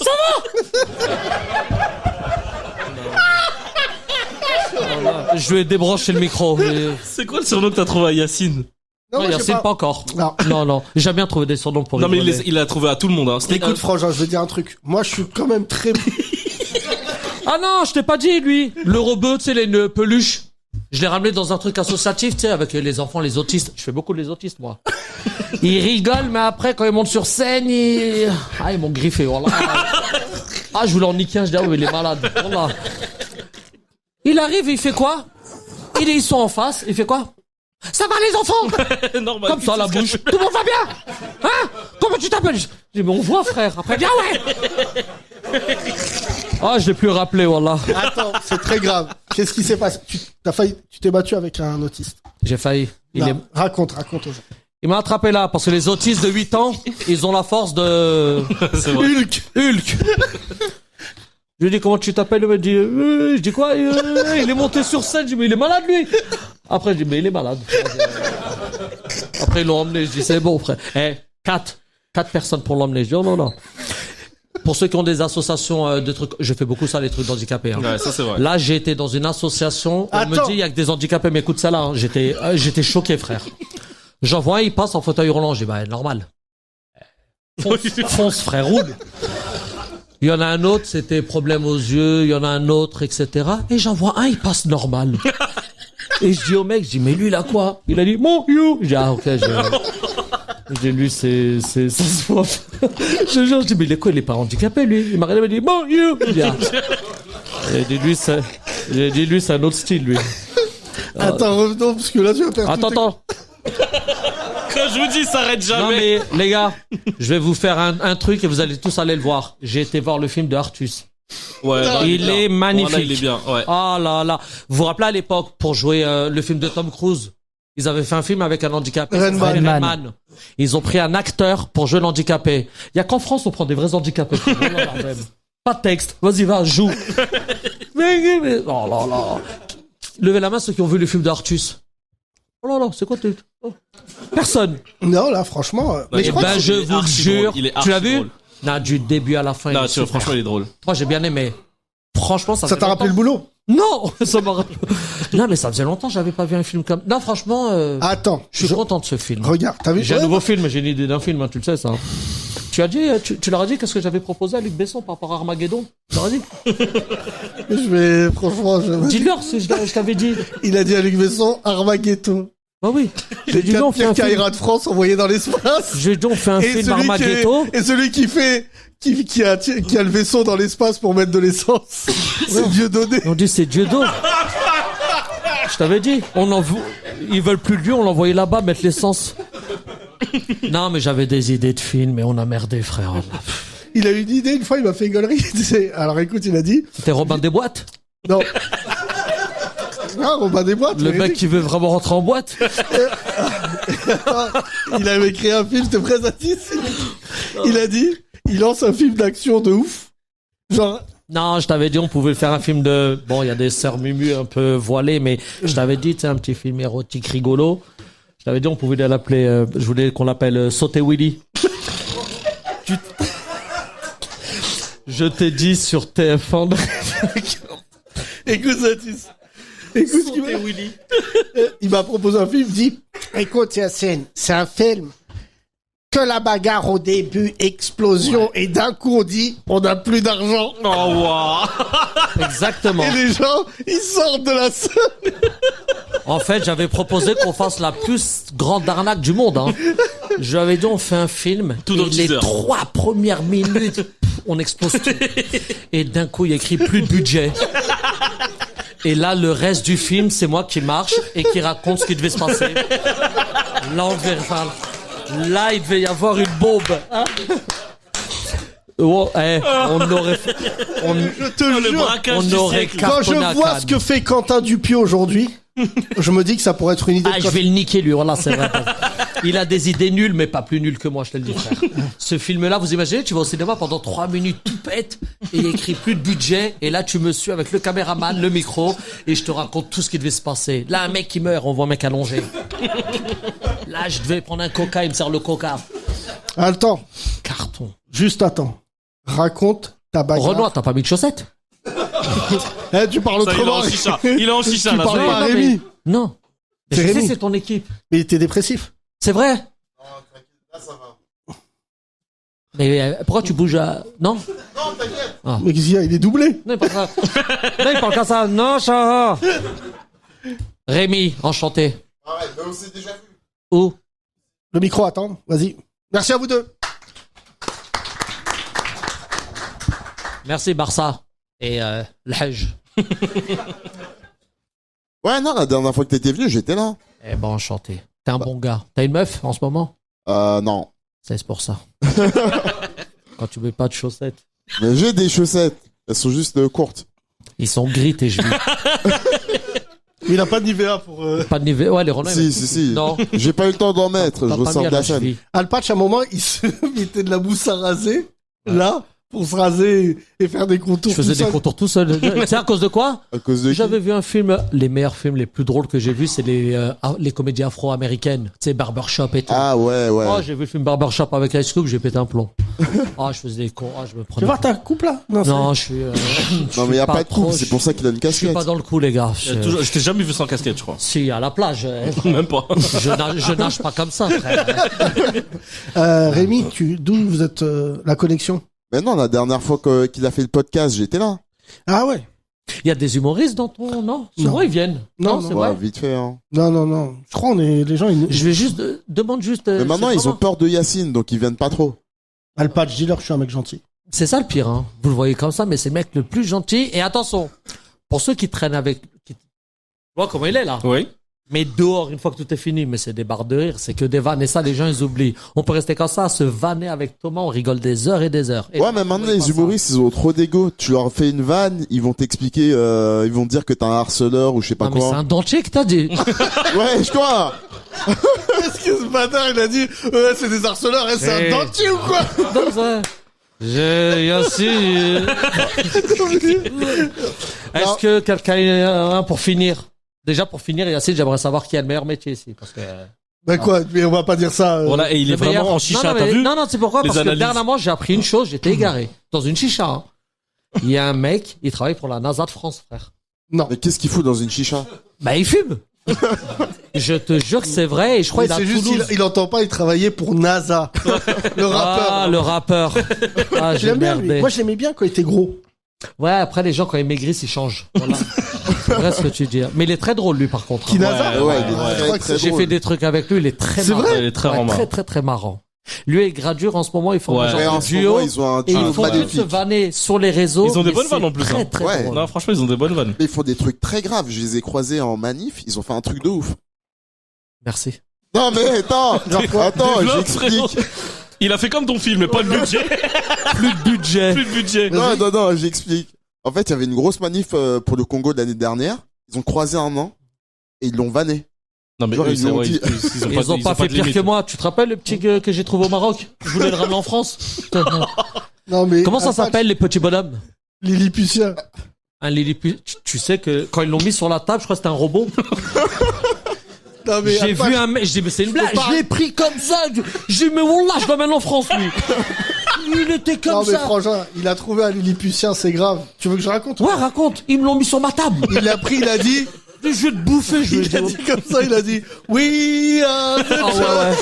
Je vais débrancher le micro. C'est quoi le surnom que t'as trouvé à Yacine? Non, moi, je sais Yacine, pas encore. Non. Non. J'ai bien trouvé des surnoms pour Non, mais rigoler. il a trouvé à tout le monde, hein. Écoute, Frangin, je vais te dire un truc. Moi, je suis quand même très... Ah non, je t'ai pas dit, lui. Le rebeu, tu sais, les peluches. Je l'ai ramené dans un truc associatif, tu sais, avec les enfants, les autistes. Je fais beaucoup les autistes, moi. Ils rigolent, mais après, quand ils montent sur scène, ils m'ont griffé, voilà. Ah, je voulais en niquer un, je dis, ah oui, il est malade, voilà. Il arrive, il fait quoi? Ils sont en face, il fait quoi? Ça va, les enfants? Normal. Comme ça, la bouche. Tout le monde va bien? Hein? Comment tu t'appelles? Je dis, mais on voit, frère. Après, bien, ouais. Ah, je l'ai plus rappelé, wallah. Attends, c'est très grave. Qu'est-ce qui s'est passé? Tu t'es battu avec un autiste. J'ai failli. Non, raconte aux gens. Il m'a attrapé là, parce que les autistes de 8 ans, ils ont la force de... C'est vrai. Hulk. Je lui ai dit, comment tu t'appelles? Il m'a dit, je dis quoi? Il est monté sur scène. Je dis, mais il est malade, lui. Après, je dis, mais il est malade. Après, ils l'ont emmené. Je dis, c'est bon, frère. 4 personnes pour l'emmener. Je dis, oh non. Pour ceux qui ont des associations de trucs, je fais beaucoup ça, les trucs d'handicapés. Hein. Ouais, ça c'est vrai. Là, j'ai été dans une association. On me Attends. dit, il y a que des handicapés. Mais écoute ça là, hein. J'étais choqué, frère. J'en vois un, il passe en fauteuil roulant. Je dis, bah, normal. Fonce, frère, roule. Il y en a un autre, c'était problème aux yeux. Il y en a un autre, etc. Et j'en vois un, il passe normal. Et je dis au mec, je dis, mais lui, il a quoi? Il a dit, mon you. Je dis, ah, ok, j'ai lui, ça se voit. Je dis, mais il est quoi? Il est pas handicapé, lui. Il m'a regardé, il m'a dit, mon you. Je dis, ah. J'ai dit, lui, c'est un autre style, lui. Attends, revenons, parce que là, tu vas perdre Attends. Quand je vous dis, ça arrête jamais. Non, mais, les gars, je vais vous faire un truc et vous allez tous aller le voir. J'ai été voir le film de Artus. Ouais, Il est magnifique. Voilà, il est bien, ouais. Oh là là. Vous vous rappelez à l'époque, pour jouer le film de Tom Cruise, ils avaient fait un film avec un handicapé. Rain Man. Ils ont pris un acteur pour jouer l'handicapé. Il y a qu'en France, on prend des vrais handicapés. Pas de texte. Vas-y, va, joue. Oh là là. Levez la main ceux qui ont vu le film d'Artus. Oh là là, c'est quoi Personne. Non, là, franchement... mais je crois que il est je vous le archi jure. drôle, il est Tu l'as archi vu? drôle. Non, du début à la fin. Non, il est super. franchement, il est drôle. Moi, j'ai bien aimé. Franchement, ça Ça fait t'a rappelé le longtemps. boulot? Non, ça m'a rappelé. Non, mais ça faisait longtemps que j'avais pas vu un film comme. Non, franchement, Attends. je suis content de ce film. Regarde, t'as vu? J'ai un Ouais. nouveau film, j'ai une idée d'un film, hein, tu le sais, ça. Tu as dit, tu leur as dit qu'est-ce que j'avais proposé à Luc Besson par rapport à Armageddon? Tu leur as dit? Franchement, Dis-leur si je t'avais dit. Il a dit à Luc Besson, Armageddon. Bah oui. Les dit, on fait un quatre film. Kaira de France envoyés dans l'espace. J'ai donc fait un Et film celui qui Armageddon. est- Et celui qui fait, qui a le vaisseau dans l'espace pour mettre de l'essence. C'est Dieudonné. On dit c'est Dieudo. Je t'avais dit. Ils veulent plus de lui, on l'envoyait là-bas mettre l'essence. Non, mais j'avais des idées de films et on a merdé, frère. Il a eu une idée, une fois, il m'a fait une gaulerie. Alors écoute, il a dit. C'était Robin des Boîtes? Non. Non, Robin des Boîtes. Le mec qui veut vraiment rentrer en boîte? Il avait créé un film, c'était très artiste. Il a dit, il lance un film d'action de ouf. Genre, Non, je t'avais dit on pouvait faire un film de... Bon, il y a des sœurs Mumu un peu voilées, mais je t'avais dit, c'est un petit film érotique rigolo. Je t'avais dit on pouvait l'appeler... je voulais qu'on l'appelle Sauter Willy. Je t'ai dit sur TF1... écoute, Satis. Écoute ce qu'il m'a Willy. Il m'a proposé un film, il dit, écoute, Yacine, c'est un film que la bagarre au début, explosion, et d'un coup on dit, on n'a plus d'argent. Oh, wow. Exactement. Et les gens, ils sortent de la salle. En fait, j'avais proposé qu'on fasse la plus grande arnaque du monde. Hein. Je lui avais dit, on fait un film. Tout dans et le les teaser. 3 premières minutes, on explose tout. Et d'un coup, il y a écrit plus de budget. Et là, le reste du film, c'est moi qui marche et qui raconte ce qui devait se passer. Là, on devait, enfin, là, il devait y avoir une bombe. Hein. Oh, on aurait, Je te Le jure, braquage on du aurait siècle. quand je cartonné à vois Cannes. ce que fait Quentin Dupieux aujourd'hui, je me dis que ça pourrait être une idée. Ah, de je vais le niquer, lui. Voilà, c'est vrai. Il a des idées nulles, mais pas plus nulles que moi, je te le dis, frère. Ce film-là, vous imaginez, tu vas au cinéma pendant 3 minutes, tout pète, et il y a écrit plus de budget, et là, tu me suis avec le caméraman, le micro, et je te raconte tout ce qui devait se passer. Là, un mec qui meurt, on voit un mec allongé. Là, je devais prendre un coca, il me sert le coca. Attends, Carton. juste attends. Raconte ta bagarre. Renoir, t'as pas mis de chaussettes? Tu parles Ça, il est autrement. en chicha. Il est en chicha, Tu là. parles ça y est. pas à Non, mais- Rémi. Non. Mais C'est je sais, Rémi. c'est ton équipe. Mais il était dépressif. C'est vrai? Mais pourquoi tu bouges à... Non? Mais qu'est-ce qu'il y a? Il est doublé. Non, il parle ça. Non, il parle comme ça. Non, ça. Rémi, enchanté. Arrête, mais on s'est déjà vu. Où? Le micro, attends. Vas-y. Merci à vous deux. Merci Barça. Et le Hajj. Ouais, non, la dernière fois que t'étais venu, j'étais là. Eh ben, enchanté. T'es un bon gars. T'as une meuf en ce moment? Non. C'est pour ça. Quand tu mets pas de chaussettes. Mais j'ai des chaussettes. Elles sont juste courtes. Ils sont gris tes genoux. Mais il a pas de Nivea pour... Pas de niveau. Ouais, les Renault. Si. Non. J'ai pas eu le temps d'en mettre. Je T'as pas ressors mis à de la la chaîne. cheville. Alpatch, à un moment, il se mettait de la mousse à raser. Là, pour se raser et faire des contours. Je faisais tout des seul. contours tout seul. Tu sais à cause de quoi? À cause de qui? J'avais vu un film, les meilleurs films, les plus drôles que j'ai vus, c'est les comédies afro-américaines. Tu sais, Barbershop et tout. Ah ouais. Oh, j'ai vu le film Barbershop avec Ice Cube, j'ai pété un plomb. Ah, je faisais des cons. Ah, je me Tu prenais. veux voir ta coupe là? Non, je suis. Non, mais y a pas de coupe. C'est pour ça qu'il a une Je suis casquette. pas dans le coup, les gars. Je t'ai jamais vu sans casquette, je crois. Si, à la plage. Même pas. Je nage pas comme ça, frère. Rémi, d'où vous êtes la connexion? Mais non, la dernière fois qu'il a fait le podcast, j'étais là. Ah ouais? Il y a des humoristes dans ton. Non, souvent Non. ils viennent. Non, c'est non. vrai. Ouais, vite fait. Hein. Non. Je crois les gens, ils... Je vais juste. Demande juste. Mais maintenant, c'est ils ont vraiment- peur de Yacine, donc ils viennent pas trop. Alpatch, dis-leur que je suis un mec gentil. C'est ça le pire, hein. Vous le voyez comme ça, mais c'est le mec le plus gentil. Et attention, pour ceux qui traînent avec. Tu vois comment il est là? Oui. Mais dehors, une fois que tout est fini, mais c'est des barres de rire, c'est que des vannes. Et ça, les gens, ils oublient. On peut rester comme ça, se vanner avec Thomas, on rigole des heures et des heures. Et Ouais, mais maintenant, les humoristes, ils ont trop d'ego. Tu leur fais une vanne, ils vont t'expliquer, ils vont te dire que t'es un harceleur ou je sais pas Non, mais c'est quoi. un dentier que t'as dit. Ouais, je crois. Est-ce que ce bâtard, il a dit, c'est des harceleurs, c'est Hey. un dentier ou quoi? Non, ça. Est-ce que quelqu'un a un pour finir? Déjà, pour finir, Yacine, j'aimerais savoir qui a le meilleur métier ici. Parce que Bah quoi, mais on va pas dire ça. Voilà, et il est Le meilleur. vraiment en chicha, non, t'as vu? Non, c'est pourquoi? Les Parce que analyses. dernièrement, j'ai appris une chose, j'étais égaré. Dans une chicha, hein. Il y a un mec, il travaille pour la NASA de France, frère. Non. Mais qu'est-ce qu'il fout dans une chicha? Bah, il fume. Je te jure que c'est vrai, et je crois Mais qu'il est à c'est juste Toulouse. il entend pas, il travaillait pour NASA. Le rappeur. Ah, le rappeur. Ah, Je j'ai l'aime bien, lui. merdé. Moi, je l'aimais bien quand il était gros. Ouais, après, les gens, quand ils maigrissent, ils changent. Voilà. C'est vrai ce que tu dis. Mais il est très drôle, lui, par contre. Qui NASA? Ouais, il est je très, crois que très J'ai drôle. fait des trucs avec lui, il est très C'est marrant. vrai Il est très Ouais, marrant. très, très, très marrant. Lui et Gradure, en ce moment, ils font Ouais. un genre Ouais, en de ce duo. moment, ils ont un Et duo ils font que se magnifique. vanner sur les réseaux. Ils ont des mais bonnes c'est vannes en plus, Très, hein. très Ouais. drôle. Non, franchement, ils ont des bonnes vannes. Ils font des trucs très graves. Je les ai croisés en manif. Ils ont fait un truc de ouf. Merci. Non, mais attends, attends, Développe, frérot. j'explique. Il a fait comme ton film, mais pas de budget. Plus de budget. Plus de budget. Non, j'explique. En fait, il y avait une grosse manif pour le Congo de l'année dernière. Ils ont croisé un an et ils l'ont vanné. Non, mais Genre, eux, ils c'est ont vrai, dit- Ils ont pas fait de pire limite. que moi. Tu te rappelles le petit que j'ai trouvé au Maroc? Je voulais le ramener en France. Non, mais. Comment ça Alpha, s'appelle, les petits bonhommes? Lilliputien. Un Lilliput. Tu sais que quand ils l'ont mis sur la table, je crois que c'était un robot. Non, mais. J'ai Alpha, vu un mec, j'ai dit, mais c'est une blague. pas- Je l'ai pris comme ça. J'ai dit, mais wallah, je l'emmène en France, lui. Il était comme Non, mais ça. franchement, il a trouvé un Lilliputien, c'est grave. Tu veux que je raconte? Ouais, raconte. Ils me l'ont mis sur ma table. Il l'a pris, il a dit. Je vais te bouffer, je vais Il a dit comme ça, il a dit. Oui, Ah ouais, ouais.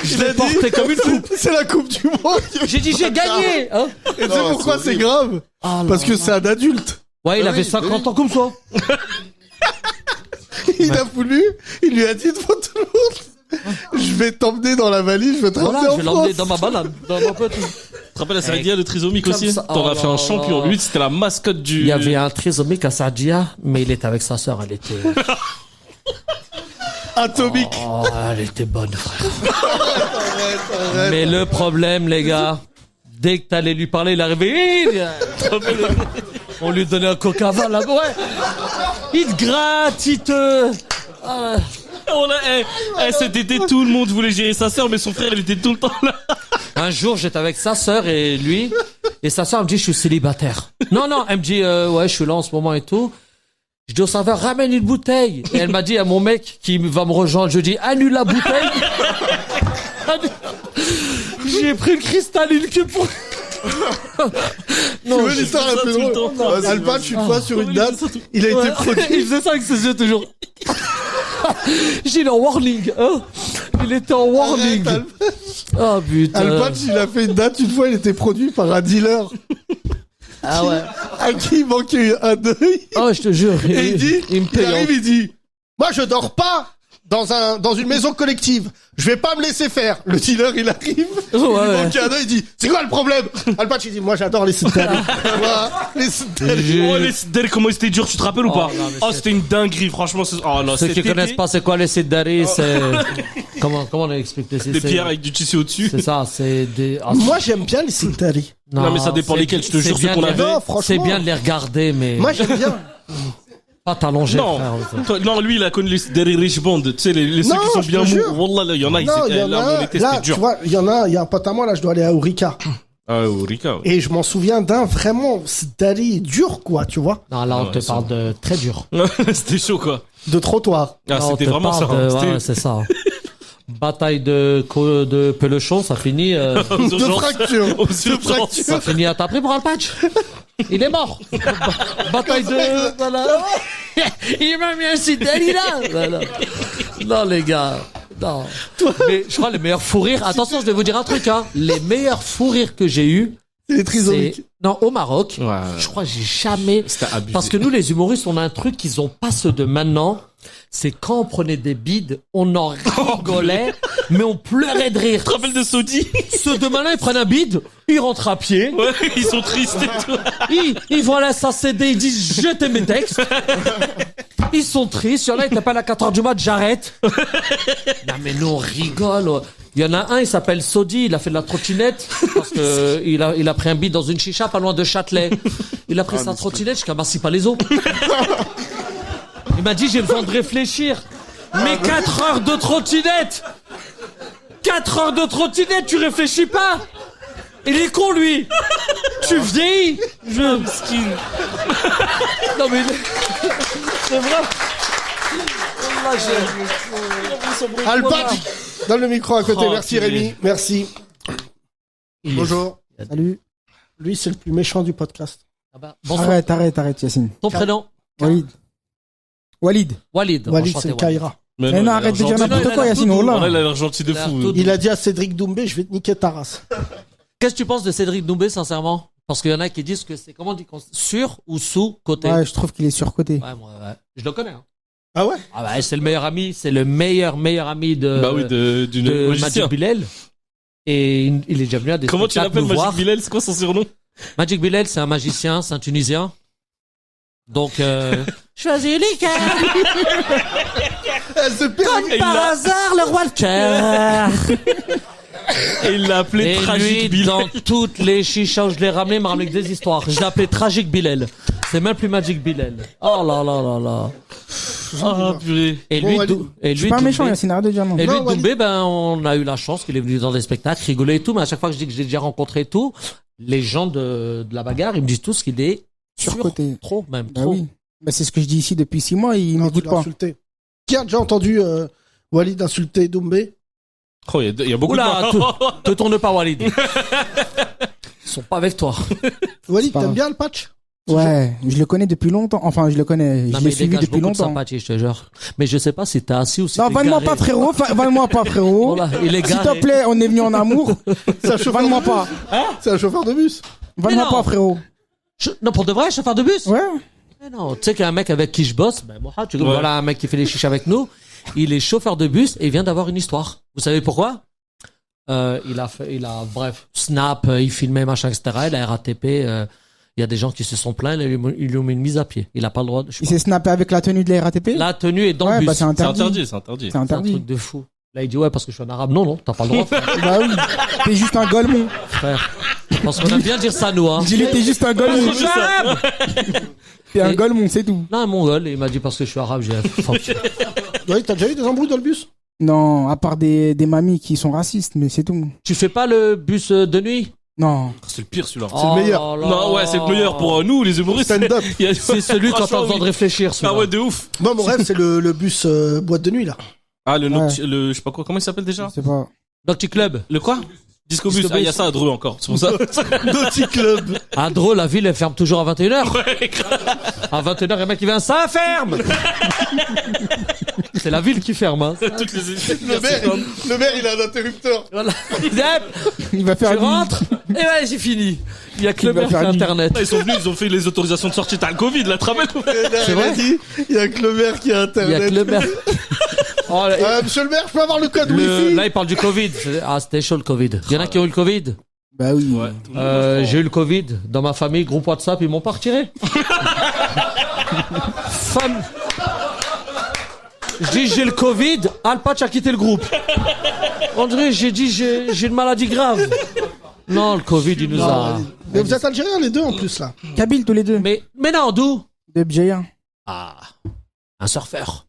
Je Il a l'ai dit- porté comme une coupe. C'est la coupe du monde. J'ai dit, j'ai gagné. Hein. Et tu sais Non, pourquoi c'est c'est horrible. grave? Ah là Parce que là. c'est un adulte. Ouais, il Ah avait oui, 50 oui. ans comme ça. Il a voulu, il lui a dit devant tout le monde. Je vais t'emmener dans la valise, je vais te Voilà, ramener je en vais l'emmener France. dans ma banane. Dans mon petit. Tu te rappelles la Saïdia de Trisomique Comme aussi? ça. T'en Oh as fait un là champion. là. Lui, c'était la mascotte du. Il y avait un trisomique à Sardia, mais il était avec sa sœur, elle était. Atomique. Oh, elle était bonne, frère. Mais le problème, les gars, dès que t'allais lui parler, il arrivait. On lui donnait un coca-vin là-bas, ouais. Il te gratte, il te. Ah. Cet été, tout le monde voulait gérer sa sœur, mais son frère, il était tout le temps là. Un jour, j'étais avec sa sœur et lui, et sa sœur me dit, je suis célibataire. Non, elle me dit, ouais, je suis là en ce moment et tout. Je dis au serveur, ramène une bouteille. Et elle m'a dit à mon mec qui va me rejoindre, je dis, annule la bouteille. J'ai pris le cristalline que pour... Tu veux l'histoire la plus tout le drôle? temps. Alpha, une fois sur une date, il a été Ouais. produit. Il faisait ça avec ses yeux toujours. J'ai il est en warning, hein. Il était en warning. Arrête, Oh putain. Alpatch, il a fait une date, une fois, il était produit par un dealer Ah ouais. à qui il manquait un œil. Oh, je te jure. Et il dit, il me il paye. arrive, il dit, moi je dors pas dans une maison collective. Je vais pas me laisser faire. Le dealer, il arrive, il lui ouais. manque un œil, il dit, c'est quoi le problème? Alpatch, il dit, moi j'adore les Sintari. Voilà, les Sintari. Oh, les Sidel, comment c'était dur, tu te rappelles ou pas? non, mais Oh, c'est- c'était une dinguerie, franchement. Oh non, Ceux qui c'était connaissent pas, c'est quoi les Sidari, c'est... Comment on explique les des Sidari? pierres avec du tissu au-dessus. C'est ça, c'est des... Ah, Moi j'aime bien les Sintari. Non, mais ça dépend c'est- lesquels, je te c'est jure, ceux bien qu'on de les- avait. Non, franchement. C'est bien de les regarder, mais... Moi j'aime bien. Pas t'allonger, Non, frère. Toi, non, lui, il a connu les Derry Rich Bond, tu sais, les ceux Non, qui sont je bien te mous. jure. Wallah, là, il y en a, ils Non, il y étaient en là, a on un. était, Là, c'était tu dur. vois, il y en a un pote à moi, là, je dois aller à Ourika. Ah, Rika. Et je m'en souviens d'un vraiment, Sintari dur, quoi, tu vois. Non, là, on Ouais, te ça- parle de très dur. C'était chaud, quoi. De trottoir. Ah, Là, on c'était te vraiment ça. parle de- hein. ouais, c'est ça. Bataille de pelochon, ça finit... De fracture. Aux De urgences. fracture. Ça finit à t'appeler pour un patch. Il est mort. Bataille de... Voilà. Il m'a mis un Sidali là. Voilà. Non, les gars. Non. Mais je crois les meilleurs fous rires. Attention, je vais vous dire un truc, hein. Les meilleurs fous rires que j'ai eu, C'est les trisomiques. c'est... Non, au Maroc. Ouais. Je crois que j'ai jamais... C'était abusé. Parce que nous, les humoristes, on a un truc qu'ils ont pas ceux de maintenant. C'est quand on prenait des bides, on en rigolait, mais on pleurait de rire. Tu te rappelles de Saudi? Ceux de maintenant, ils prennent un bide, ils rentrent à pied, Ouais, ils sont tristes et tout. ils vont à la SACD, ils disent je t'aime mes textes. Ils sont tristes, il y en a, ils t'appellent à 4h du mat, j'arrête. Non mais nous on rigole. Il y en a un, il s'appelle Sodi, il a fait de la trottinette parce que il a pris un bide dans une chicha pas loin de Châtelet. Il a pris sa trottinette jusqu'à Massy-Palaiso. Il m'a dit j'ai besoin de réfléchir. Mais 4 heures de trottinette 4 heures de trottinette, tu réfléchis pas. Il est con lui. Tu vieillis. Non mais c'est vrai. la gêne. Alpatch, donne le micro à côté. Oh, Merci purée. Rémi, merci. Bonjour. Salut. Lui, c'est le plus méchant du podcast. Ah bah, bonsoir. Arrête, Yacine. Ton prénom? Walid. Walid, Walid, enchanté, c'est Walid. Kaira. Mais il non, a arrête de l'air dire gentil. n'importe quoi, il a Yacine. tout Oh Ouais, là. là, il a l'air gentil de Il a fou. tout- Il a dit à Cédric Doumbé, je vais te niquer ta race. Qu'est-ce que tu penses de Cédric Doumbé, sincèrement? Parce qu'il y en a qui disent que c'est, comment on dit, sur ou sous côté? Ouais, je trouve qu'il est surcoté. Ouais, moi, ouais. Je le connais, hein. Ah ouais? Ah bah, c'est le meilleur ami, c'est le meilleur ami de, Bah oui, d'une de magicien. Magic Bilal. Et il est déjà venu à des Comment tu spectacles l'appelles, nous voir. Magic Bilal? C'est quoi son surnom? Magic Bilal, c'est un magicien, c'est un Tunisien. Donc, choisis les Elle se perd. Comme par hasard, le roi de cœur. Et il l'a appelé Et Tragic lui, Bilal. dans toutes les chichas où je l'ai ramené, il m'a ramené que des histoires. Je l'ai appelé Tragic Bilal. C'est même plus Magic Bilal. Oh là là là là. Ah, purée. Et Bon, lui, Walid. et Je suis lui, pas Doumbé- méchant, Yacine, arrête de dire non. Et lui, Non, Walid. Doumbé, ben, on a eu la chance qu'il est venu dans des spectacles, rigoler et tout, mais à chaque fois que je dis que je l'ai déjà rencontré et tout, les gens de la bagarre, ils me disent tous qu'il est Surcoté. trop, même, Bah trop. oui. Bah, c'est ce que je dis ici depuis 6 mois, il Non, tu m'écoute l'as pas. insulté. Qui a déjà entendu Walid insulter Doumbé? Oh, il y a beaucoup Oula, de te tourne pas, Walid. Ils sont pas avec toi. Walid, pas t'aimes grave. bien le patch? Ouais, je le connais depuis longtemps. Enfin, je le connais, Non, je mais l'ai il suivi dégage depuis beaucoup de longtemps. sympathie, je te jure. Mais je sais pas si t'es assis ou si Non, t'es vanne-moi garé. pas, frérot. Vanne-moi pas, frérot. Voilà, il est S'il garé. te plaît, on est venu en amour. C'est un chauffeur Vanne-moi de bus. pas. C'est un chauffeur de bus. Vanne-moi non. pas, frérot. Non, pour de vrai, chauffeur de bus? Ouais. Mais non, tu sais qu'il y a un mec avec qui je bosse, ben, moi, tu Ouais. voilà un mec qui fait les chiches avec nous. Il est chauffeur de bus et il vient d'avoir une histoire. Vous savez pourquoi? Bref, Snap, il filmait, machin, etc. Il a RATP, il y a des gens qui se sont plaints, ils lui ont mis une mise à pied. Il a pas le droit de, je sais Il pas. s'est snappé avec la tenue de la RATP. La tenue est dans Ouais, le bus. bah, c'est C'est interdit. interdit, c'est interdit. C'est C'est un interdit. truc de fou. Là, il dit, ouais, parce que je suis un arabe. Non, non, t'as pas le droit, frère. Bah oui. T'es juste un golemon. frère. Parce qu'on aime bien dire ça, nous, hein. Dis-lui, t'es juste un golemon. Je suis arabe! T'es un Et- golemon, c'est tout. Non, un mongol, et il m'a dit parce que je suis arabe, j'ai fuck. Walid, t'as déjà eu des embrouilles dans le bus? Non, à part des mamies qui sont racistes, mais c'est tout. Tu fais pas le bus de nuit? Non. C'est le pire, celui-là. C'est le meilleur. Oh là là. Non, ouais, c'est le meilleur pour nous, les humoristes. Stand-up. Il y a- C'est celui quand t'as Franchement, besoin de oui. réfléchir, Ah celui-là. ouais, de ouf. Moi, mon rêve, c'est le bus boîte de nuit, là. Ah, Ouais. le, je sais pas quoi, comment il s'appelle déjà? Je sais pas. Naughty Club. Le quoi? Disco Bus. Disco Ah, il y a Bus. ça à Dreux encore. C'est pour ça. Naughty Club. À Dreux, la ville, elle ferme toujours à 21h. Ouais, grave. À 21h, le mec, il vient, ça ferme! C'est la ville qui ferme, hein. Toutes les Le maire, il a un interrupteur. Voilà. Il dit, hop, Il va faire tu du- rentres, et ouais, j'ai fini. Il y a que Il le va maire qui a faire du- internet. Ils sont venus, ils ont fait les autorisations de sortie. T'as le Covid, là, te rappelles? C'est vrai Il y a que le maire qui a Il y a internet. que le maire. Oh, là, Monsieur le maire, je peux avoir le code le- Wi-Fi? là, il parle du Covid. Ah, c'était chaud le Covid. Il y en a qui ont eu le Covid. Bah oui. Ouais. J'ai eu le Covid. Dans ma famille, groupe WhatsApp, ils m'ont pas retiré. Femme. Je dis, j'ai le Covid. Alpatch a quitté le groupe. On dirait, j'ai dit, j'ai une maladie grave. Non, le Covid, il nous a. Mais vous êtes algériens, les deux, en plus, là. Kabyle tous les deux. Mais non, d'où? De Bjaya. Ah, un surfeur.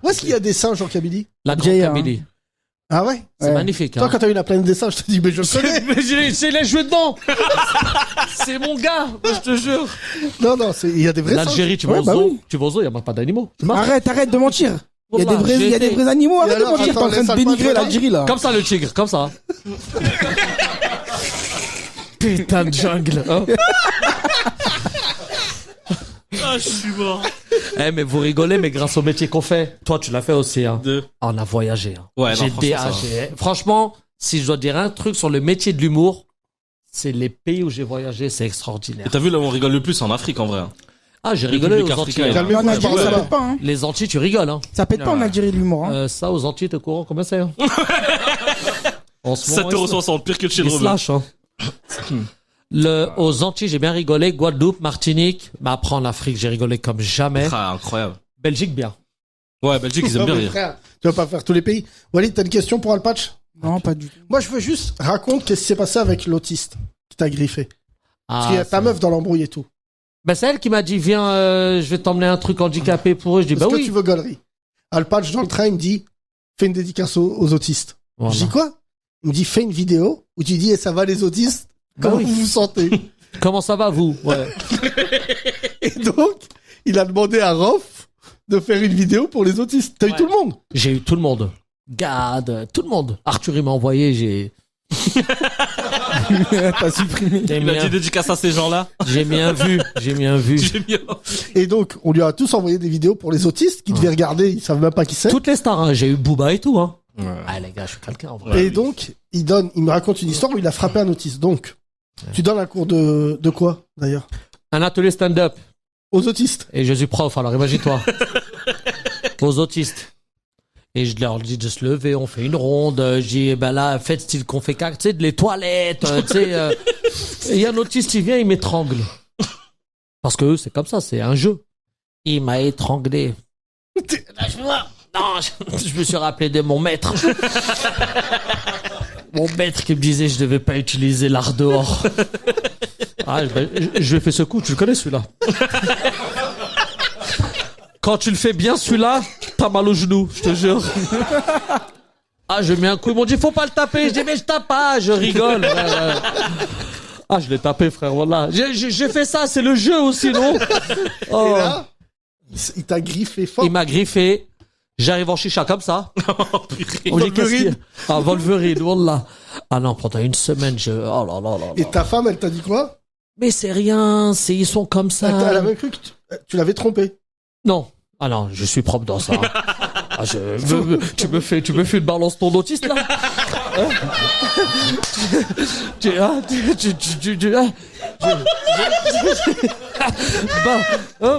Où est-ce qu'il y a des singes en Kabylie? La grande Jay, hein. Kabylie. Ah ouais? C'est Ouais. magnifique. Toi, Hein. quand t'as eu la planète des singes, je te dis, mais je le connais. Mais c'est là, joué dedans. C'est mon gars, je te jure. Non, non, il y a des vrais singes. L'Algérie, tu vas Ouais, au bah zoo. oui. Tu vas au zoo, il n'y a même pas d'animaux. Tu marches. Arrête de mentir. Il y a des Wallah, vrais, j'ai il y a des été- vrais animaux. Arrête de alors, mentir. T'es en attends, train de laisse dénigrer Alpatch, l'Algérie, là. Comme ça, le tigre, comme ça. Putain de jungle. Hein. Ah, je suis mort. Eh, mais vous rigolez, mais grâce au métier qu'on fait, toi, tu l'as fait aussi. Hein. De... Ah, on a voyagé. Hein. Ouais, non, J'ai franchement, ça franchement, si je dois dire un truc sur le métier de l'humour, c'est les pays où j'ai voyagé, c'est extraordinaire. Et t'as vu là où on rigole le plus en Afrique en vrai. hein. Ah, j'ai Le rigolé aux public Antilles. africain, hein. Calmez-vous, En je Algérie, parle ça là-bas. pète pas, hein. Les Antilles, tu rigoles. Hein. Ça pète pas en Algérie, l'humour, hein. Ça, aux Antilles, t'es au courant combien c'est hein En ce moment, 7,60€, pire que de chez le ils se rebeu. lâchent, hein. Aux Antilles, j'ai bien rigolé. Guadeloupe, Martinique. Mais après, en Afrique, j'ai rigolé comme jamais. Ah, incroyable. Belgique, bien. Ouais, Belgique, ils aiment Non, bien mais rire. frère, tu vas pas faire tous les pays. Walid, t'as une question pour Alpatch? Non, pas du tout. Moi, je veux juste raconter qu'est-ce qui s'est passé avec l'autiste qui t'a griffé. Parce qu'il y a ta c'est- meuf dans l'embrouille et tout. Ben, c'est elle qui m'a dit, viens, je vais t'emmener un truc handicapé pour eux. Je dis, Est-ce bah que oui. tu veux gaulerie? Alpatch, dans le train, il me dit, fais une dédicace aux autistes. Voilà. Je dis quoi? Il me dit, fais une vidéo où tu dis, ça va les autistes? Bah Comment oui. vous vous sentez? Comment ça va, vous? Ouais. Et donc, il a demandé à Rof de faire une vidéo pour les autistes. T'as eu tout le monde. J'ai eu tout le monde. Gad, tout le monde. Arthur, il m'a envoyé, j'ai... T'as supprimé. Il a dit dédicace à ces gens-là. J'ai mis un vu. Et donc, on lui a tous envoyé des vidéos pour les autistes qui devaient regarder, ils savent même pas qui c'est. Toutes les stars, hein. J'ai eu Booba et tout, hein. Ah, les gars, je suis quelqu'un, en vrai. Et donc, il me raconte une histoire où il a frappé un autiste. Donc, tu donnes un cours de quoi, d'ailleurs? Un atelier stand-up. Aux autistes. Et je suis prof, alors imagine-toi. Aux autistes. Et je leur dis de se lever, on fait une ronde. Je dis, ben là, faites style qu'on fait caca, tu sais, de les toilettes, tu sais. Et il y a un autiste, il vient, il m'étrangle. Parce que eux, c'est comme ça, c'est un jeu. Il m'a étranglé. Non, je me suis rappelé de mon maître. Mon maître qui me disait je devais pas utiliser l'art dehors. Ah, je lui ai fait ce coup, tu le connais celui-là. Quand tu le fais bien celui-là, t'as mal au genou, je te jure. Ah, je mets un coup, ils m'ont dit faut pas le taper. Je dis mais je tape pas, je rigole. Ah, je l'ai tapé frère, voilà. J'ai fait ça, c'est le jeu aussi, non? Oh. Et là, il t'a griffé fort. Il m'a griffé. J'arrive en chicha comme ça. On dit Wolverine. Ah, Wolverine, wallah. Ah non, pendant une semaine, oh là là là. Et ta femme, elle t'a dit quoi? Mais c'est rien, ils sont comme ça. Elle a même cru que tu l'avais trompé. Non. Ah non, je suis propre dans ça. Ah, tu me fais une balance ton autiste, là?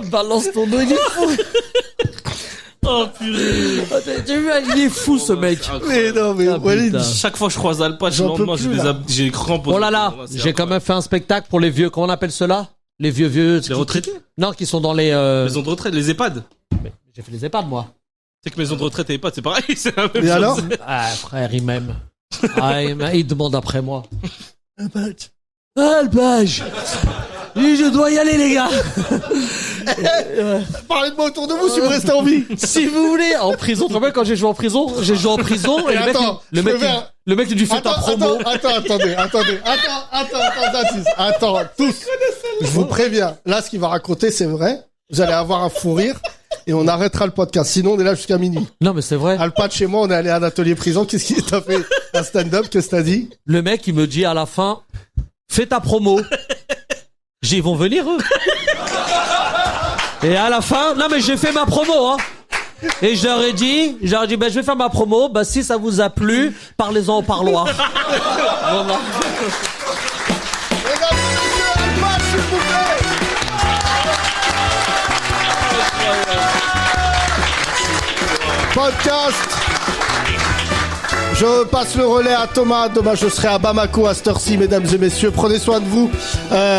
Balance ton dos, il est fou. Oh purée. Tu vois, il est fou ce mec. Mais non, mais Walid, Chaque fois que je croise Alpatch, le lendemain, j'ai des crampes. Oh là là, j'ai quand même fait un spectacle pour les vieux, comment on appelle cela? Les vieux. Les retraités? Non, qui sont dans les... Maisons de retraite, les EHPAD. Mais j'ai fait les EHPAD, moi. C'est que maison de retraite et EHPAD, c'est pareil, c'est la même Et chose. alors? Ah, frère, il m'aime. Ah, il demande après moi. Alpatch. Alpatch. Je dois y aller, les gars. Parlez de moi autour de vous si vous restez en vie. Si vous voulez, en prison. Tu te rappelles quand j'ai joué en prison? J'ai joué en prison et le mec il lui fait ta promo. Attendez, tous. Je vous préviens. Là, ce qu'il va raconter, c'est vrai. Vous allez avoir un fou rire et on arrêtera le podcast. Sinon, on est là jusqu'à minuit. Non, mais c'est vrai. Alpatch chez moi, on est allé à un atelier prison. Qu'est-ce qu'il t'a fait? Un stand-up, qu'est-ce que t'as dit? Le mec, il me dit à la fin, fais ta promo. Ils vont venir, eux. Et à la fin, non mais j'ai fait ma promo, hein. Et je leur ai dit, ben je vais faire ma promo, ben si ça vous a plu, parlez-en au parloir. Voilà. Mesdames et messieurs, Alpatch, s'il vous plaît. Podcast. Je passe le relais à Thomas. Dommage, je serai à Bamako à cette heure-ci, mesdames et messieurs. Prenez soin de vous.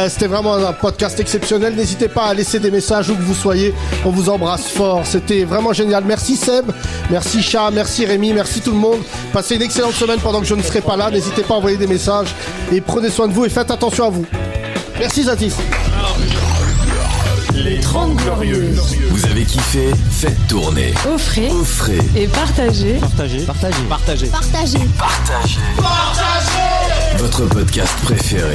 C'était vraiment un podcast exceptionnel. N'hésitez pas à laisser des messages où que vous soyez. On vous embrasse fort. C'était vraiment génial. Merci Seb, merci Chat, merci Rémi, merci tout le monde. Passez une excellente semaine pendant que je ne serai pas là. N'hésitez pas à envoyer des messages et prenez soin de vous et faites attention à vous. Merci Zatis. Les 30 Glorieuses. Vous avez kiffé? Faites tourner. Offrez. Et partagez. Partagez. Votre podcast préféré.